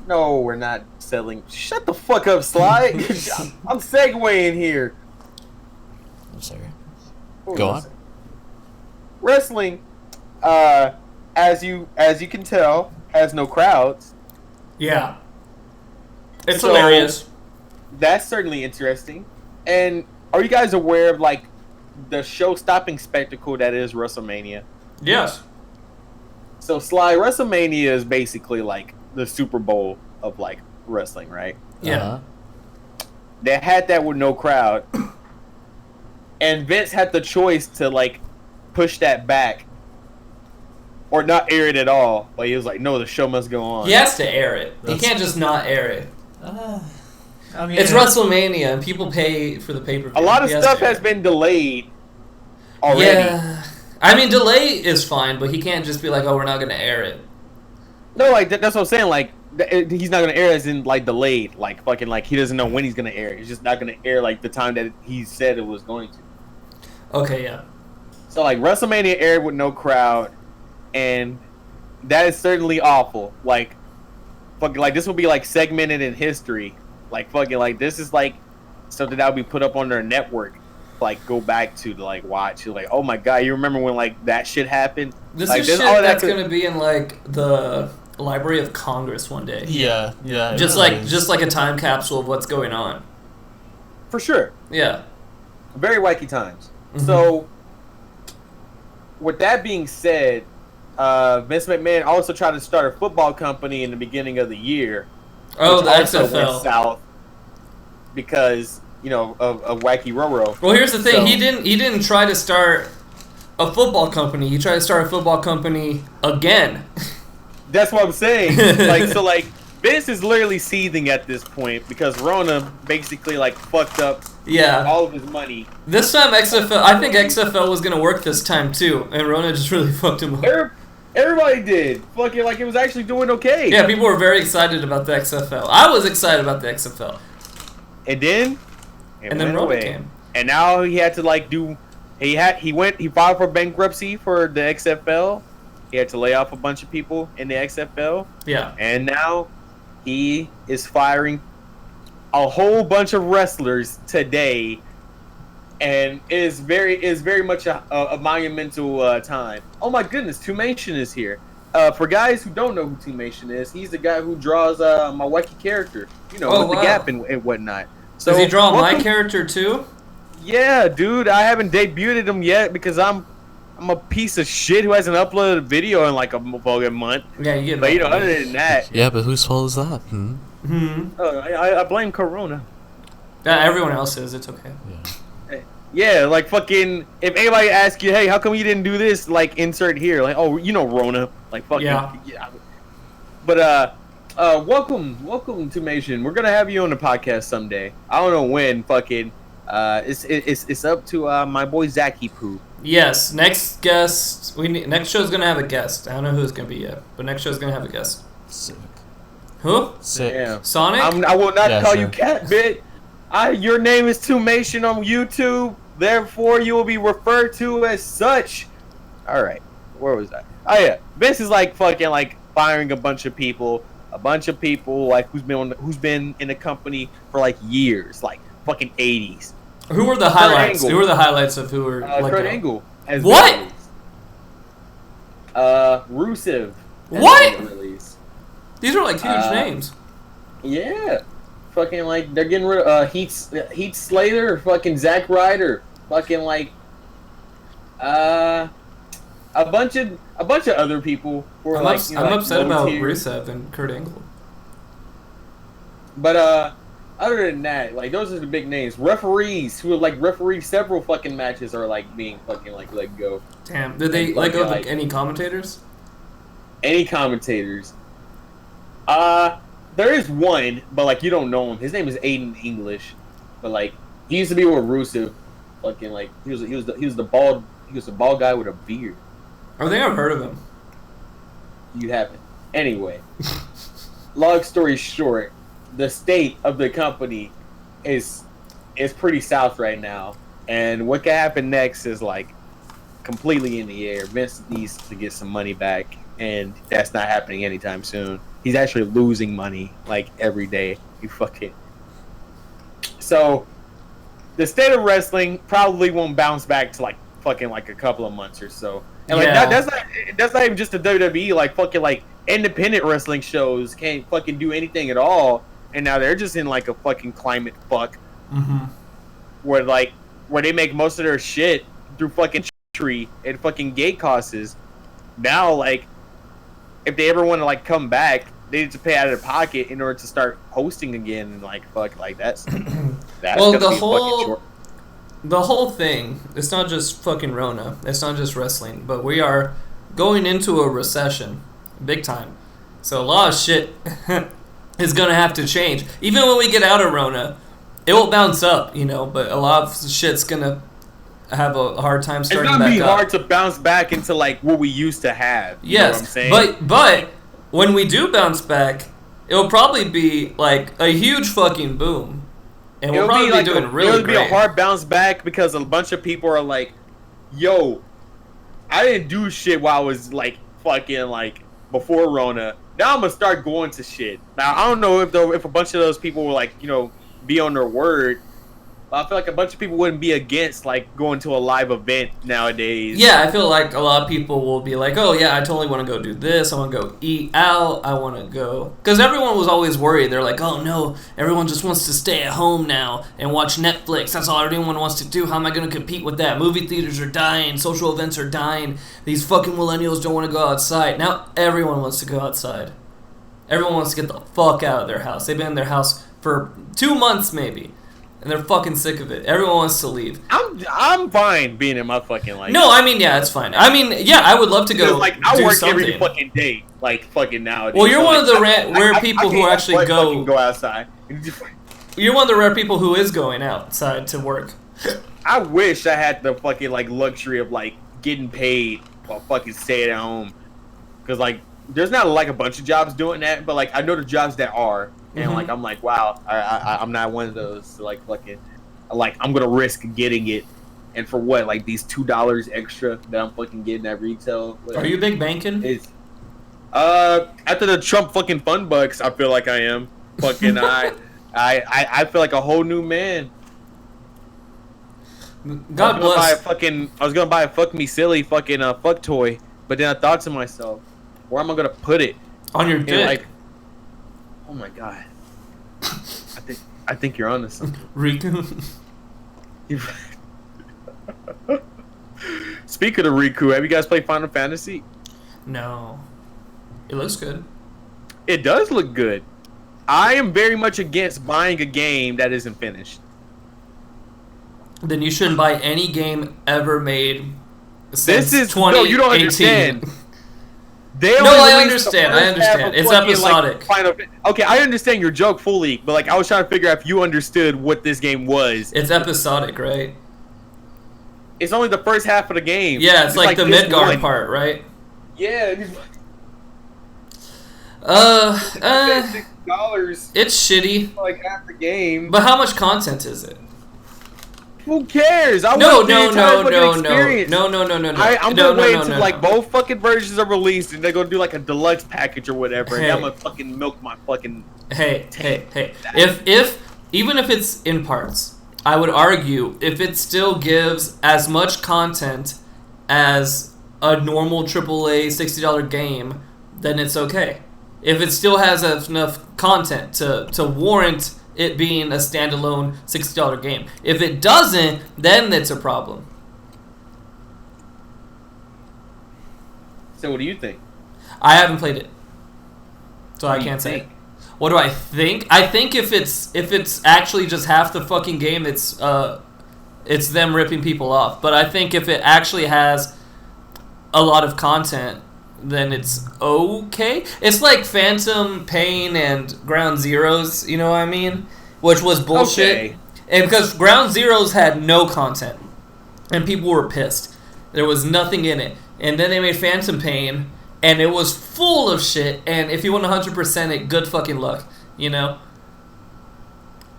No, we're not settling. Shut the fuck up, Sly. I'm segueing here. I'm sorry. What Go was I on. saying? Wrestling, as you can tell, has no crowds. Yeah. It's So- hilarious. That's certainly interesting. And are you guys aware of like the show-stopping spectacle that is WrestleMania? Yes. So Sly, WrestleMania is basically like the Super Bowl of like wrestling, right? Yeah. Uh-huh. They had that with no crowd, and Vince had the choice to like push that back or not air it at all. But he was like, "No, the show must go on." He has to air it. He That's- can't just not air it. I mean, It's WrestleMania, and people pay for the pay-per-view. A lot of He stuff to air has it. been delayed already. Yeah. I mean, delay is fine, but he can't just be like, "Oh, we're not going to air it." No, like that's what I'm saying. Like he's not gonna air as in like delayed. Like fucking like he doesn't know when he's gonna air. He's just not gonna air like the time that he said it was going to. Okay, yeah. So like WrestleMania aired with no crowd, and that is certainly awful. Like fucking like this will be like segmented in history. Like fucking like this is like something that would be put up on their network. Like go back to like watch. You're like, oh my god, you remember when like that shit happened? This like, is shit all that's could- going to be in, like, the Library of Congress one day. Yeah. it Just really like is. just like a time capsule of what's going on. for sure. Yeah. Very wacky times. Mhm. So, with that being said, Vince McMahon also tried to start a football company in the beginning of the year. Oh, which the also went XFL. south because of Wacky Roro. Well, here's the thing. So- He didn't try to start a football company. He tried to start a football company again. That's what I'm saying. like Vince is literally seething at this point because Rona basically like fucked up Yeah. all of his money. This time XFL, I think XFL was gonna work this time too, and Rona just really fucked him up. Everybody did. Fucking like it was actually doing okay. Yeah, people were very excited about the XFL. I was excited about the XFL. And then And then went Rona away. came. And now he had to like do he filed for bankruptcy for the XFL. He had to lay off a bunch of people in the XFL. Yeah. And now he is firing a whole bunch of wrestlers today. And it is very much a monumental time. Oh my goodness, Toomation is here. For guys who don't know who Toomation is, he's the guy who draws my wacky character, with the Gap and whatnot. So Does he draw my welcome- character too? Yeah, dude, I haven't debuted him yet because I'm a piece of shit who hasn't uploaded a video in like a fucking month. Yeah, you get. But other than that, Yeah, but whose fault is that? I blame Corona. Everyone else is. It's okay. Yeah, like fucking. If anybody asks you, hey, how come you didn't do this? Like, insert here. Like, oh, Rona. Like, fucking. Yeah. But welcome to Mation. We're gonna have you on the podcast someday. I don't know when. Fucking. It's up to my boy Zachy Poo. Yes. Next guest. Next show's gonna have a guest. I don't know who it's gonna be yet, but next show's gonna have a guest. Sick. Who? Sick. Yeah. Sonic? I will not Yeah, call sure. you Cat Bit. Your name is Toomation on YouTube. Therefore, you will be referred to as such. All right, where was I? Oh yeah, Vince is like fucking like firing a bunch of people like who's been in the company for like years, like fucking 80s. Who were the highlights? Angle. Who were the highlights of who were? Kurt Angle. Has What? been released. Rusev. has What? been released. These are like huge names. Yeah. Fucking like they're getting rid of Heath Slater, fucking Zack Ryder, fucking like a bunch of other people who are I'm, like I'm upset low about tier. Rusev and Kurt Angle. But other than that, like those are the big names. Referees who have like refereed several fucking matches are like being fucking like let go. Damn. Did they Like, let go of like- any commentators? Any commentators? There is one, but like you don't know him. His name is Aiden English, but like he used to be with Rusev. Fucking like he was the bald guy with a beard. I think I've heard of him. You haven't. Anyway, long story short, the state of the company is pretty south right now, and what can happen next is like completely in the air. Vince needs to get some money back, and that's not happening anytime soon. He's actually losing money like every day. So the state of wrestling probably won't bounce back to like fucking like a couple of months or so. And like Yeah. that's not even just the WWE. Like fucking like independent wrestling shows can't fucking do anything at all, and now they're just in like a fucking climate fuck Mm-hmm. where they make most of their shit through fucking tree and fucking gate costs. Now like if they ever want to like come back, they need to pay out of their pocket in order to start hosting again and like fuck like that's well, gonna the be whole thing, it's not just fucking Rona, it's not just wrestling, but we are going into a recession, big time. So a lot of shit is gonna have to change. Even when we get out of Rona, it will bounce up, you know, but a lot of shit's gonna have a hard time starting back up. It's gonna be hard to bounce back into like what we used to have. You know what I'm saying? But when we do bounce back, it'll probably be like a huge fucking boom. And we'll probably be doing really great. It'll be a hard bounce back because a bunch of people are like, yo, I didn't do shit while I was like fucking like before Rona. Now I'm gonna start going to shit. Now I don't know if a bunch of those people will like, you know, be on their word. But I feel like a bunch of people wouldn't be against like going to a live event nowadays. Yeah, I feel like a lot of people will be like, oh yeah, I totally want to go do this. I want to go eat out. I want to go, because everyone was always worried. They're like, oh no, everyone just wants to stay at home now and watch Netflix. That's all everyone wants to do. How am I going to compete with that? Movie theaters are dying. Social events are dying. These fucking millennials don't want to go outside. Now everyone wants to go outside. Everyone wants to get the fuck out of their house. They've been in their house for 2 months maybe. And they're fucking sick of it. Everyone wants to leave. I'm fine being in my fucking life. No, I mean, yeah, it's fine. I mean, yeah, I would love to go. Like I work something. every fucking day, like fucking nowadays. Well, you're so one like, of the rare people who actually go outside. You're one of the rare people who is going outside to work. I wish I had the fucking like luxury of like getting paid while fucking staying at home, because like there's not like a bunch of jobs doing that, but like I know the jobs that are. And like I'm like, wow, I'm not one of those. So, like fucking, like I'm gonna risk getting it, and for what? Like these $2 extra that I'm fucking getting at retail. Are you big banking? It's after the Trump fucking fun bucks, I feel like I am fucking. I feel like a whole new man. God bless. I was gonna buy a fuck me silly fucking fuck toy, but then I thought to myself, where am I gonna put it? On your dick. Like, oh my god. I think you're onto something. Riku. Speaking of Riku, have you guys played Final Fantasy? No. It looks good. It does look good. I am very much against buying a game that isn't finished. Then you shouldn't buy any game ever made since This is 2018. no, you don't understand. I understand. It's episodic. Okay, I understand your joke fully, but like I was trying to figure out if you understood what this game was. It's episodic, right? It's only the first half of the game. Yeah, it's like the Midgard part, right? Yeah. $6 it's shitty. for like half the game. But how much content is it? Who cares? No. I'm gonna wait until like both fucking versions are released and they're gonna do like a deluxe package or whatever, and I'm gonna fucking milk my fucking. Hey. If even if it's in parts, I would argue if it still gives as much content as a normal AAA $60 game, then it's okay. If it still has enough content to warrant it being a standalone $60 game. If it doesn't, then it's a problem. So what do you think? I haven't played it, so I can't say. What do I think? I think if it's actually just half the fucking game, it's them ripping people off. But I think if it actually has a lot of content, then it's okay. It's like Phantom Pain and Ground Zeroes, you know what I mean? Which was bullshit. Okay. And because Ground Zeroes had no content. And people were pissed. There was nothing in it. And then they made Phantom Pain, and it was full of shit. And if you want 100% it, good fucking luck, you know?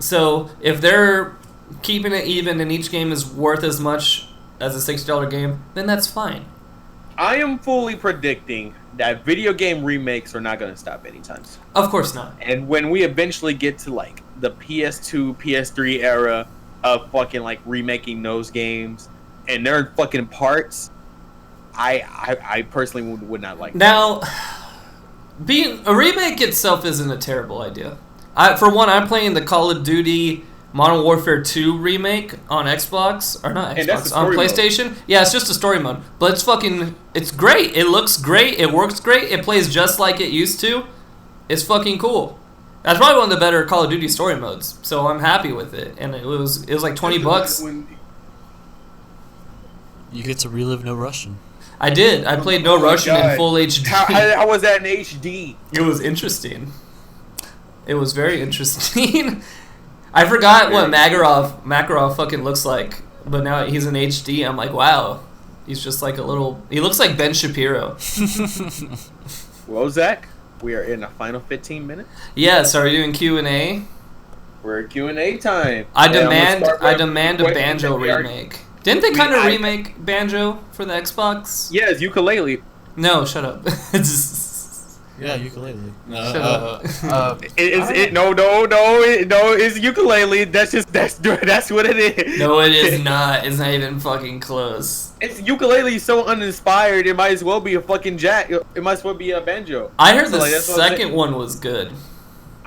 So if they're keeping it even and each game is worth as much as a $60 game, then that's fine. I am fully predicting that video game remakes are not going to stop anytime soon. Of course not. And when we eventually get to like the PS2, PS3 era of fucking like remaking those games, and they're in fucking parts, I personally would not like now, being a remake itself isn't a terrible idea. For one, I'm playing the Call of Duty Modern Warfare 2 remake on Xbox, or not Xbox, on PlayStation. Mode. Yeah, it's just a story mode, but it's great. It looks great. It works great. It plays just like it used to. It's fucking cool. That's probably one of the better Call of Duty story modes, so I'm happy with it. And it was like $20. You get to relive No Russian. I did. I played No Russian in full HD. How was that in HD? It was interesting. It was very interesting. I forgot what Makarov fucking looks like, but now he's in HD. I'm like, wow. He's just like he looks like Ben Shapiro. Well, Zach, we are in the final 15 minutes. Yes, are we doing Q&A? We're at Q&A time. I demand a Banjo remake. Didn't they kind of remake Banjo for the Xbox? Yes, ukulele. No, shut up. Yeah, ukulele. Shut up. It's ukulele. That's what it is. No, it is not. It's not even fucking close. It's ukulele so uninspired. It might as well be a fucking jack. It might as well be a banjo. I heard the second one was good.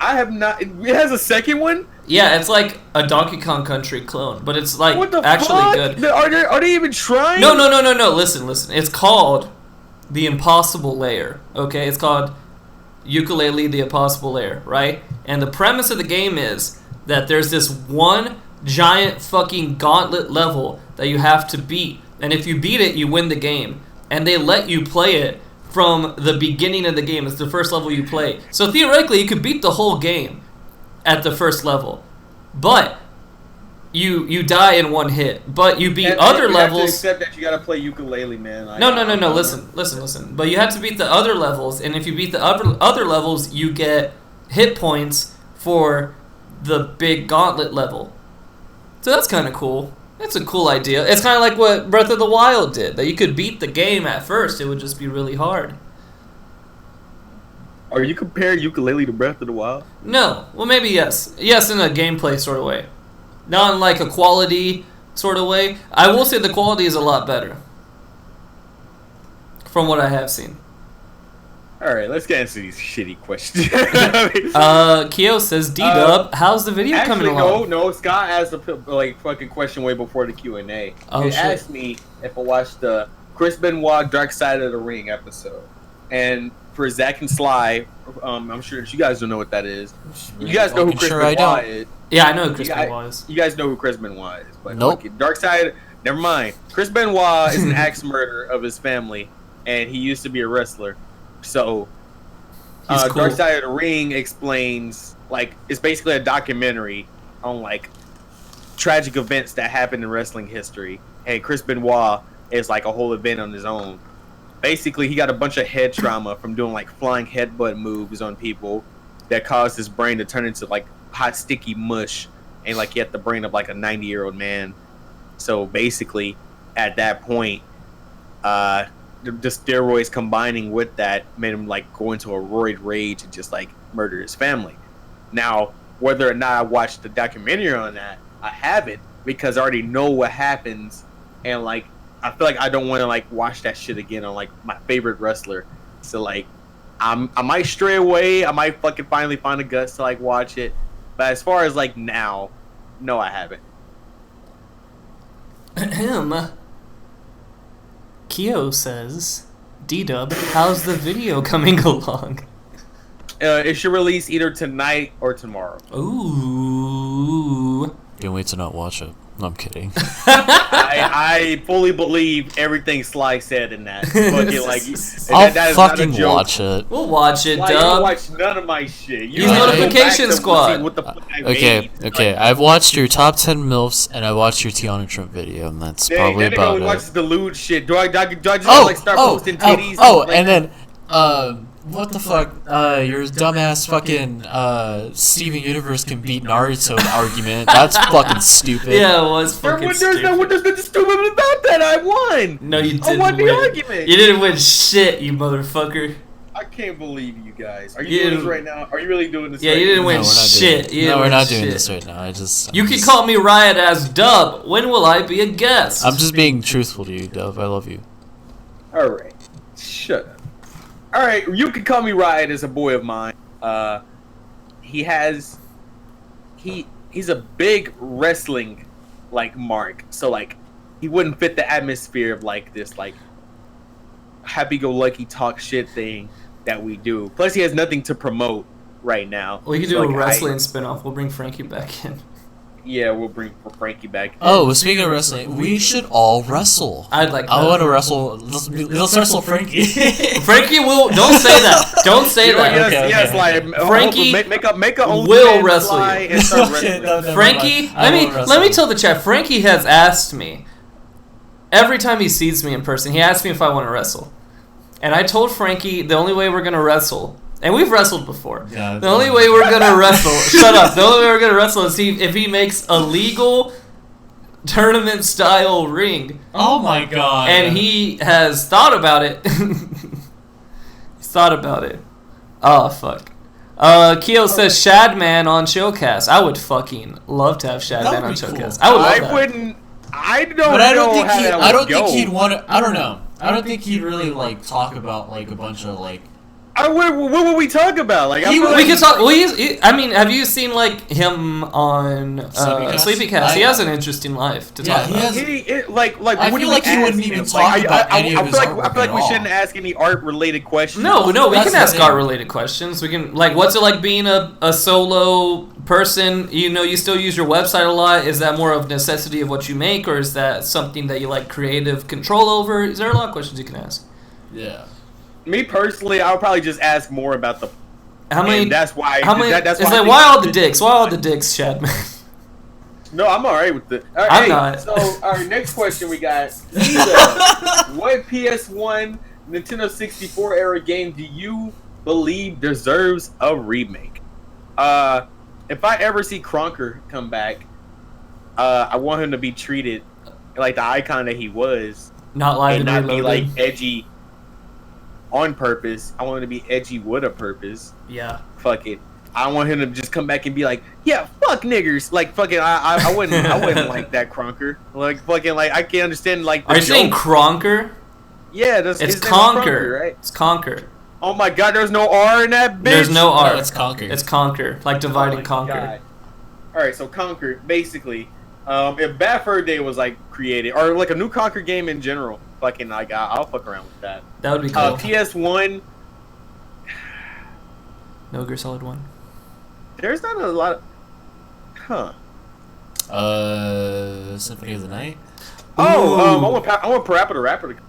I have not. It has a second one. Yeah, it's like a Donkey Kong Country clone, but it's like actually fuck? good. Are they even trying? No. Listen. It's called The Impossible Layer. Okay, it's called Ukulele The Impossible Layer, right? And the premise of the game is that there's this one giant fucking gauntlet level that you have to beat, and if you beat it, you win the game. And they let you play it from the beginning of the game. It's the first level you play. So theoretically, you could beat the whole game at the first level, but you die in one hit. But you beat other levels. Have to accept that you gotta play ukulele, man. No. Listen. But you have to beat the other levels, and if you beat the other levels, you get hit points for the big gauntlet level. So that's kind of cool. That's a cool idea. It's kind of like what Breath of the Wild did. That you could beat the game at first, it would just be really hard. Are you comparing ukulele to Breath of the Wild? No. Well, maybe yes. Yes, in a gameplay sort of way. Not in like a quality sort of way. I will say the quality is a lot better. From what I have seen. Alright, let's get into these shitty questions. Keo says, D-Dub, how's the video coming along? No, Scott asked a fucking question way before the Q&A. Oh, he shit. asked me if I watched the Chris Benoit Dark Side of the Ring episode. And for Zach and Sly, I'm sure that you guys don't know what that is. You guys know who Chris Benoit is. Yeah, I know who Chris Benoit is. You guys know who Chris Benoit is. But nope. Dark Side, never mind. Chris Benoit is an axe murderer of his family, and he used to be a wrestler. So, He's cool. Dark Side of the Ring explains, it's basically a documentary on, tragic events that happened in wrestling history. And Chris Benoit is, a whole event on his own. Basically, he got a bunch of head trauma from doing, flying headbutt moves on people that caused his brain to turn into, hot, sticky mush. And, he had the brain of, a 90-year-old man. So, basically, at that point, the steroids combining with that made him go into a roid rage and just murder his family. Now, whether or not I watched the documentary on that, I haven't, because I already know what happens, and I feel like I don't want to watch that shit again on my favorite wrestler. So I might stray away. I might fucking finally find the guts to watch it. But as far as now, no, I haven't. Keo says, D-Dub, how's the video coming along? It should release either tonight or tomorrow. Ooh. Can't wait to not watch it. No, I'm kidding. I fully believe everything Sly said in that. I'll fucking watch it. We'll watch it, Sly, Dub. you don't watch none of my shit. He's Notification Squad. What the fuck I Okay. I've watched your top 10 MILFs and I watched your Tiana Trump video, and that's probably about it. Watch the lewd shit. Do I just start posting titties? And then what the fuck? Your dumbass fucking Steven Universe can beat Naruto argument. That's fucking stupid. Yeah, it was fucking stupid. What is stupid about that? I won. No, you didn't I won the win. argument. You didn't win shit, you motherfucker. I can't believe you guys. Are you doing this right now? Are you really doing this? Yeah, you didn't win shit. No, we're not doing this right now. You can call me Riot as Dub. When will I be a guest? I'm just being truthful to you, Dub. I love you. All right, shut up. All right, you can call me Riot as a boy of mine. He's a big wrestling mark. So he wouldn't fit the atmosphere of this happy-go-lucky talk shit thing that we do. Plus, he has nothing to promote right now. We could do a wrestling spinoff. We'll bring Frankie back in. Yeah, we'll bring Frankie back. Oh, speaking of wrestling, we should all wrestle. I'd like that. I want to wrestle. Let's wrestle Frankie. Frankie will. Don't say that. Don't say that. Yes, like Frankie make a will wrestle you. And start wrestling. No, Frankie, let me tell the chat. Frankie has asked me every time he sees me in person. He asks me if I want to wrestle, and I told Frankie the only way we're gonna wrestle. And we've wrestled before. Yeah, the only way we're gonna wrestle. Shut up. The only way we're gonna wrestle is if he makes a legal tournament style ring. Oh my god. And he has thought about it. He's thought about it. Oh fuck. Keo says Shadman on Chillcast. I would fucking love to have Shadman on Chillcast. Cool. I would love that. Wouldn't. I don't But know. I don't think how he. that I don't would think go. he'd want to. I don't know. I don't think he'd really like talk about like a bunch of like. What would we talk about? Like, We could talk. Well, I mean, have you seen like him on Sleepycast? He has an interesting life to talk about. I feel like he wouldn't even talk about any of his artwork I feel like at we all. shouldn't ask any art-related questions. No, we That's can the ask thing. art-related questions. We can like, what's it like being a solo person? You know, you still use your website a lot. Is that more of necessity of what you make, or is that something that you like creative control over? Is there a lot of questions you can ask? Yeah. Me personally, I would probably just ask more about the. How many? And that's why. How many? That's it's why like why all the dicks? Why all the dicks, Shadman? No, I'm alright with it. All right, I'm not. So, our next question we got. What PS1, Nintendo 64 era game do you believe deserves a remake? If I ever see Kronker come back, I want him to be treated like the icon that he was, Not live and and not be reloaded. like edgy on purpose. I want him to be edgy with a purpose. Yeah. Fuck it. I want him to just come back and be like, yeah, fuck niggers. Like fucking, I wouldn't like that Kronker. Like fucking, like I can't understand like. Are you saying Kronker? Yeah, that's It's his name is Kronker, Conker, right? It's Conker. Oh my god, there's no R in that bitch. There's no R. No, it's Conquer. It's Conker, like divide Oh and my conquer. God. All right, so Conker, basically, if Bad Fur Day was like created, or like a new Conker game in general, fucking like I'll fuck around with that. That would be cool. PS1, No Gear Solid 1. there's not a lot of, Symphony of the Night. I want Parappa the Rapper to.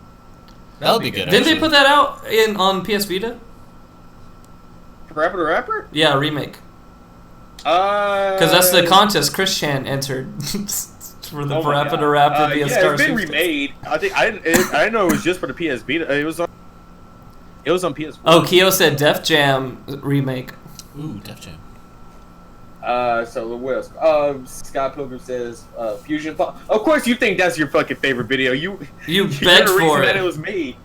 That would be good. Didn't they actually. put that out on PS Vita? Parappa the Rapper? Yeah, remake. Because Because that's the contest Chris Chan entered for the Parappa the Rapper via yeah, Star it's been Superstars. remade. I think I didn't know it was just for the PS Vita. It was on PS4. Oh, Keo said Def Jam remake. Ooh, Def Jam. So what else? Scott Pilgrim says Fusion Fall. Of course, you think that's your fucking favorite video. You You you're begged the reason for that it. it was made.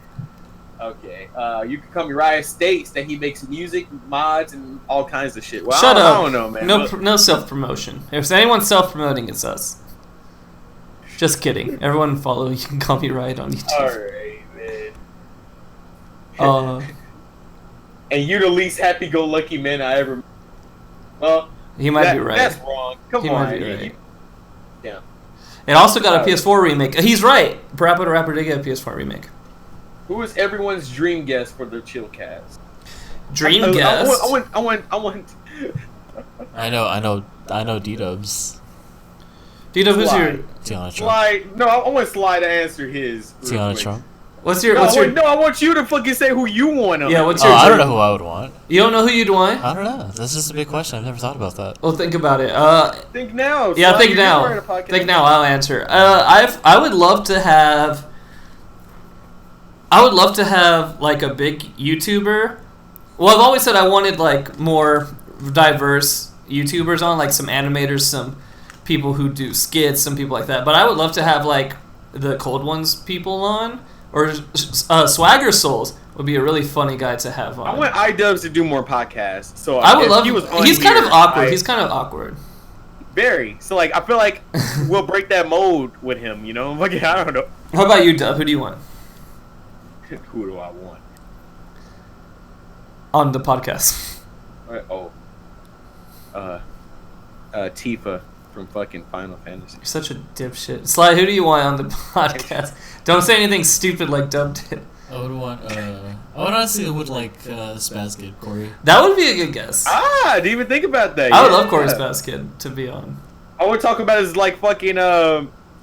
Okay. You can come. Uriah states that he makes music, mods, and all kinds of shit. Well, Shut up. I don't know, man. No self promotion. If anyone's self promoting, it's us. Just kidding. Everyone follow. You can call me right on YouTube. Alright, man. And you're the least happy-go-lucky man I ever. Well, He might be right. That's wrong. Come He on. might be right. Yeah. It also got a PS4 remake. He's right. Parappa the Rapper did get a PS4 remake. Who is everyone's dream guest for the Chillcast? Dream guest. I want. I know D-Dubs. Dito, who's your? Tiana Trump. Slide. No, I want Slide to answer his. real Tiana quick. Trump. What's your? No, What's your? I want you to fucking say who you want. Yeah, what's your? I don't dream? know who I would want. You don't know who you'd want? I don't know. That's just a big question. I've never thought about that. Well, think about it. Think now. Yeah, Slide, think you're now. starting a podcast. Think now. I'll answer. I would love to have. I would love to have like a big YouTuber. Well, I've always said I wanted like more diverse YouTubers on, like some animators, some people who do skits, some people like that. But I would love to have like the Cold Ones people on, or Swagger Souls would be a really funny guy to have on. I want iDubbbz to do more podcasts. So I would if love. He was on He's kind of here, awkward. He's kind of awkward. very. So like, I feel like we'll break that mold with him. You know, like I don't know. How about you, Dub? Who do you want Who do I want? on the podcast? Tifa from fucking Final Fantasy. You're such a dipshit. Sly, who do you want on the podcast? Don't say anything stupid like Dub did. I would want I would honestly would like Spaz Kid, Corey. That would be a good guess. I didn't even think about that. I would love Corey Spaz Kid to be on. I would talk about his like fucking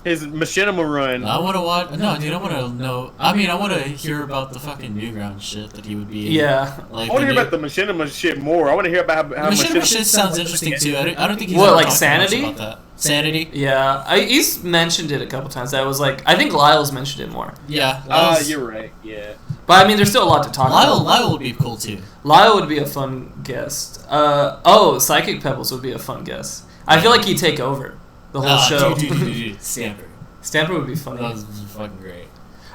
his machinima run. I want to watch. No, dude, I want to know. I mean, I want to hear about the fucking Newground shit that he would be in. Yeah. Like, I want to hear about the machinima shit more. I want to hear about how machinima shit sounds interesting too. I don't think he's what, ever like talked Sanity? much about that. Sanity. Yeah, he's mentioned it a couple times. That was like, I think Lyle's mentioned it more. Yeah. You're right. Yeah. But I mean, there's still a lot to talk about. Lyle would be cool too. Lyle would be a fun guest. Psychic Pebbles would be a fun guest. I feel like he'd take over the whole show. Dude. Stamper. Stamper would be funny. That was fucking great.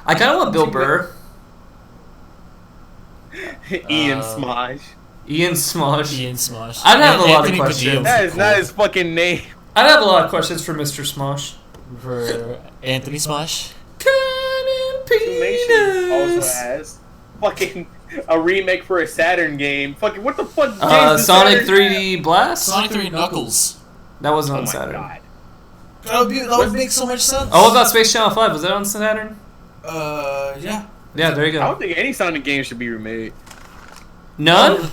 I kind of want Bill Burr. Ian Smosh. Ian Smosh. Ian Smosh. I'd have a lot of Anthony questions. Padilla That would is be not cool. his fucking name. I'd have a lot of questions for Mr. Smosh. For Anthony Smosh. Nation also Penis. has fucking a remake for a Saturn game. Fucking what the fuck? games does Sonic Saturn 3D Blast? Sonic 3 Knuckles. That wasn't have? on Oh my Saturn. god. That would make so much sense. Oh, what about Space Channel 5? Was that on Saturn? Yeah. Yeah, there you I don't go. think any Sonic game should be remade. None?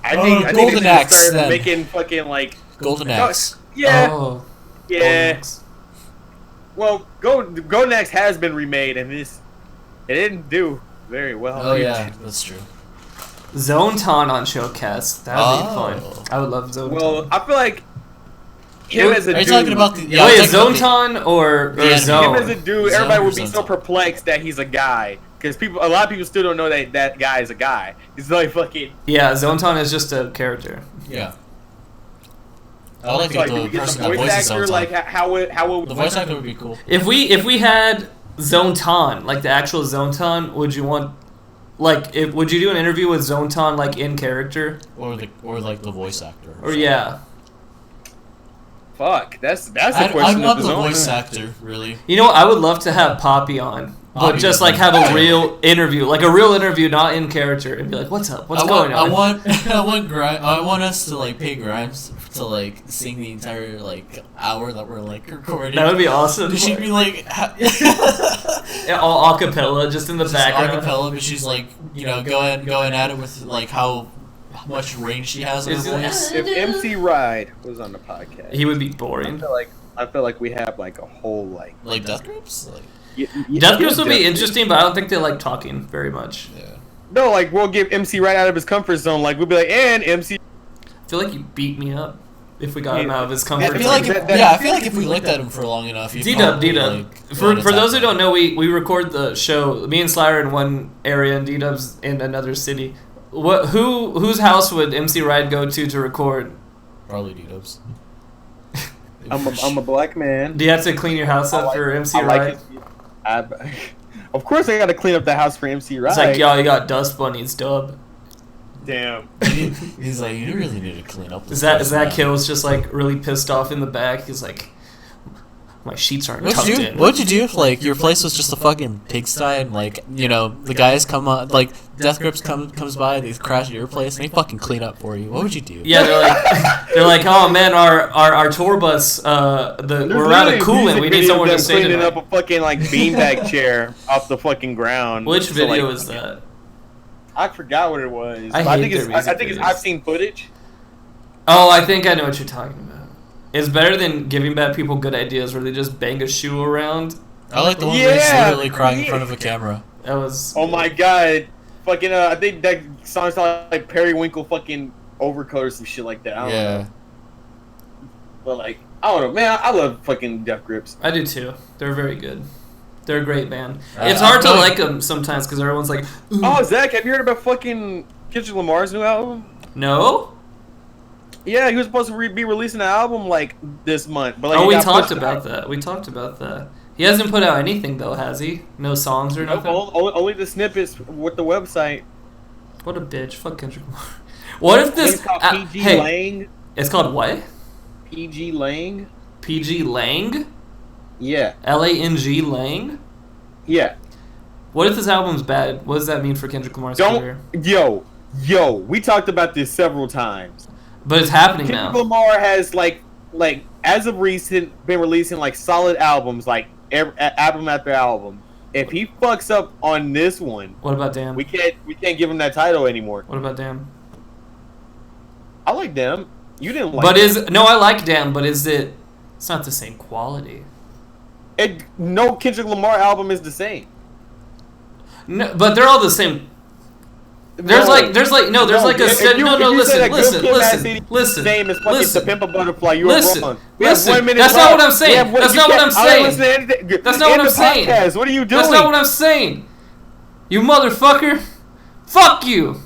I think they Golden should Axe, start then. making fucking like Golden Axe. yeah, Oh. yeah. Golden Axe. Well, Golden Axe has been remade, and it didn't do very well. Oh yeah, that's true. Zonton on Chillcast. That would be Oh. fun. I would love Zonton. Well, I feel like him as a Are you dude. talking about the? Yeah, Wait, I'm is talking about Zonton or Yeah, Zone? Him as a dude, Zone everybody or would be so Zonton? perplexed that he's a guy. Because a lot of people still don't know that guy is a guy. He's like fucking. Yeah, Zonton is just a character. Yeah. I like Like, it, do the we get person the that voice voices actor? Zonton. Like how would The voice actor would be cool. If we had Zonton, like the actual Zonton, would you want, like, would you do an interview with Zonton like in character? Or like the voice actor. Or yeah, Fuck, that's a I question. love of the his own. voice actor, really. you know what? I would love to have Poppy on, but Poppy just would like be have a cool. real interview, like a real interview, not in character, and be like, "What's up? What's going on?" I want us to like pay Grimes to like sing the entire like hour that we're like recording. That would be awesome. She'd be like, Yeah, all acapella, just in the background. acapella, but she's like, you know, going at it with like how much range she has in her Is it- voice. If MC Ride was on the podcast, He would be I boring. feel like we have like a whole like. Like Death Grips, like Death Grips would be Death interesting, but I don't think they like talking very much. yeah. No, like we'll give MC right out of his comfort zone. Like we'll be like, and MC. I feel like you beat me up if we got him Yeah. out of his I comfort feel zone. like That- I feel like if we looked at him for long enough, he'd D-Dub, probably, D-Dub. like, go For and those who attack don't know, we record the show. Me and Sly are in one area, and D-Dub's in another city. Whose house would MC Ride go to record? probably D-Dubs. I'm a black man. Do you have to clean your house up for MC Ride? Of course, I gotta clean up the house for MC Ride. It's like, yo, you got dust bunnies, dub. Damn. He's like, you really need to clean up. This Is that place, man." Kill's just like really pissed off in the back? He's like, my sheets aren't tucked What'd you in. What'd you do if like your place was just a fucking pigsty and like you know the guys come on like Death Grips comes by, they crash at your place and they fucking clean up for you? What would you do? Yeah, they're like, oh man, our tour bus, we're out of coolant. We need somewhere to stay cleaning tonight. up a fucking like beanbag chair off the fucking ground. Which So, video like, is that? I forgot what it was. I But hate think their it's. music I think it's. videos. I've seen footage. Oh, I think I know what you're talking about. It's better than giving bad people good ideas where they just bang a shoe around. I like the one where he's Yeah, literally crying in yeah. front of a camera. That was. Oh my god, fucking! I think that song sounds like Periwinkle fucking overcoat or some shit like that. I don't know. But like, I don't know, man. I love fucking Death Grips. I do too. They're very good. They're a great band. Uh, It's hard to I'm like them sometimes because everyone's like, ooh. Oh, Zach, have you heard about fucking Kendrick Lamar's new album? No? Yeah, he was supposed to be releasing an album like this month, but like Oh, he we got talked pushed about that. We talked about that. He hasn't put out anything though, has he? No songs or Nope, nothing? only the snippets with the website. What a bitch. Fuck Kendrick Lamar. What if this... It's called PG hey, Lang. it's called what? PG Lang. PG Lang? Yeah, L-A-N-G Lang? yeah. What if this album's bad? What does that mean for Kendrick Lamar's career? Yo, we talked about this several times. But it's happening Kendrick now. Lamar has like as of recent been releasing like solid albums, like album after album. if he fucks up on this one, What about Damn? we can't give him that title anymore. What about Damn? I like Damn. You didn't like. But Damn. I like Damn, but is it? It's not the same quality. No Kendrick Lamar album is the same. No, but they're all the same. There's like a listen. Name is fucking To Pimp a Butterfly. You Listen, are wrong. listen. That's not what I'm saying. That's not what I'm saying. That's not what I'm saying. What are you doing? That's not what I'm saying. You motherfucker. Fuck you.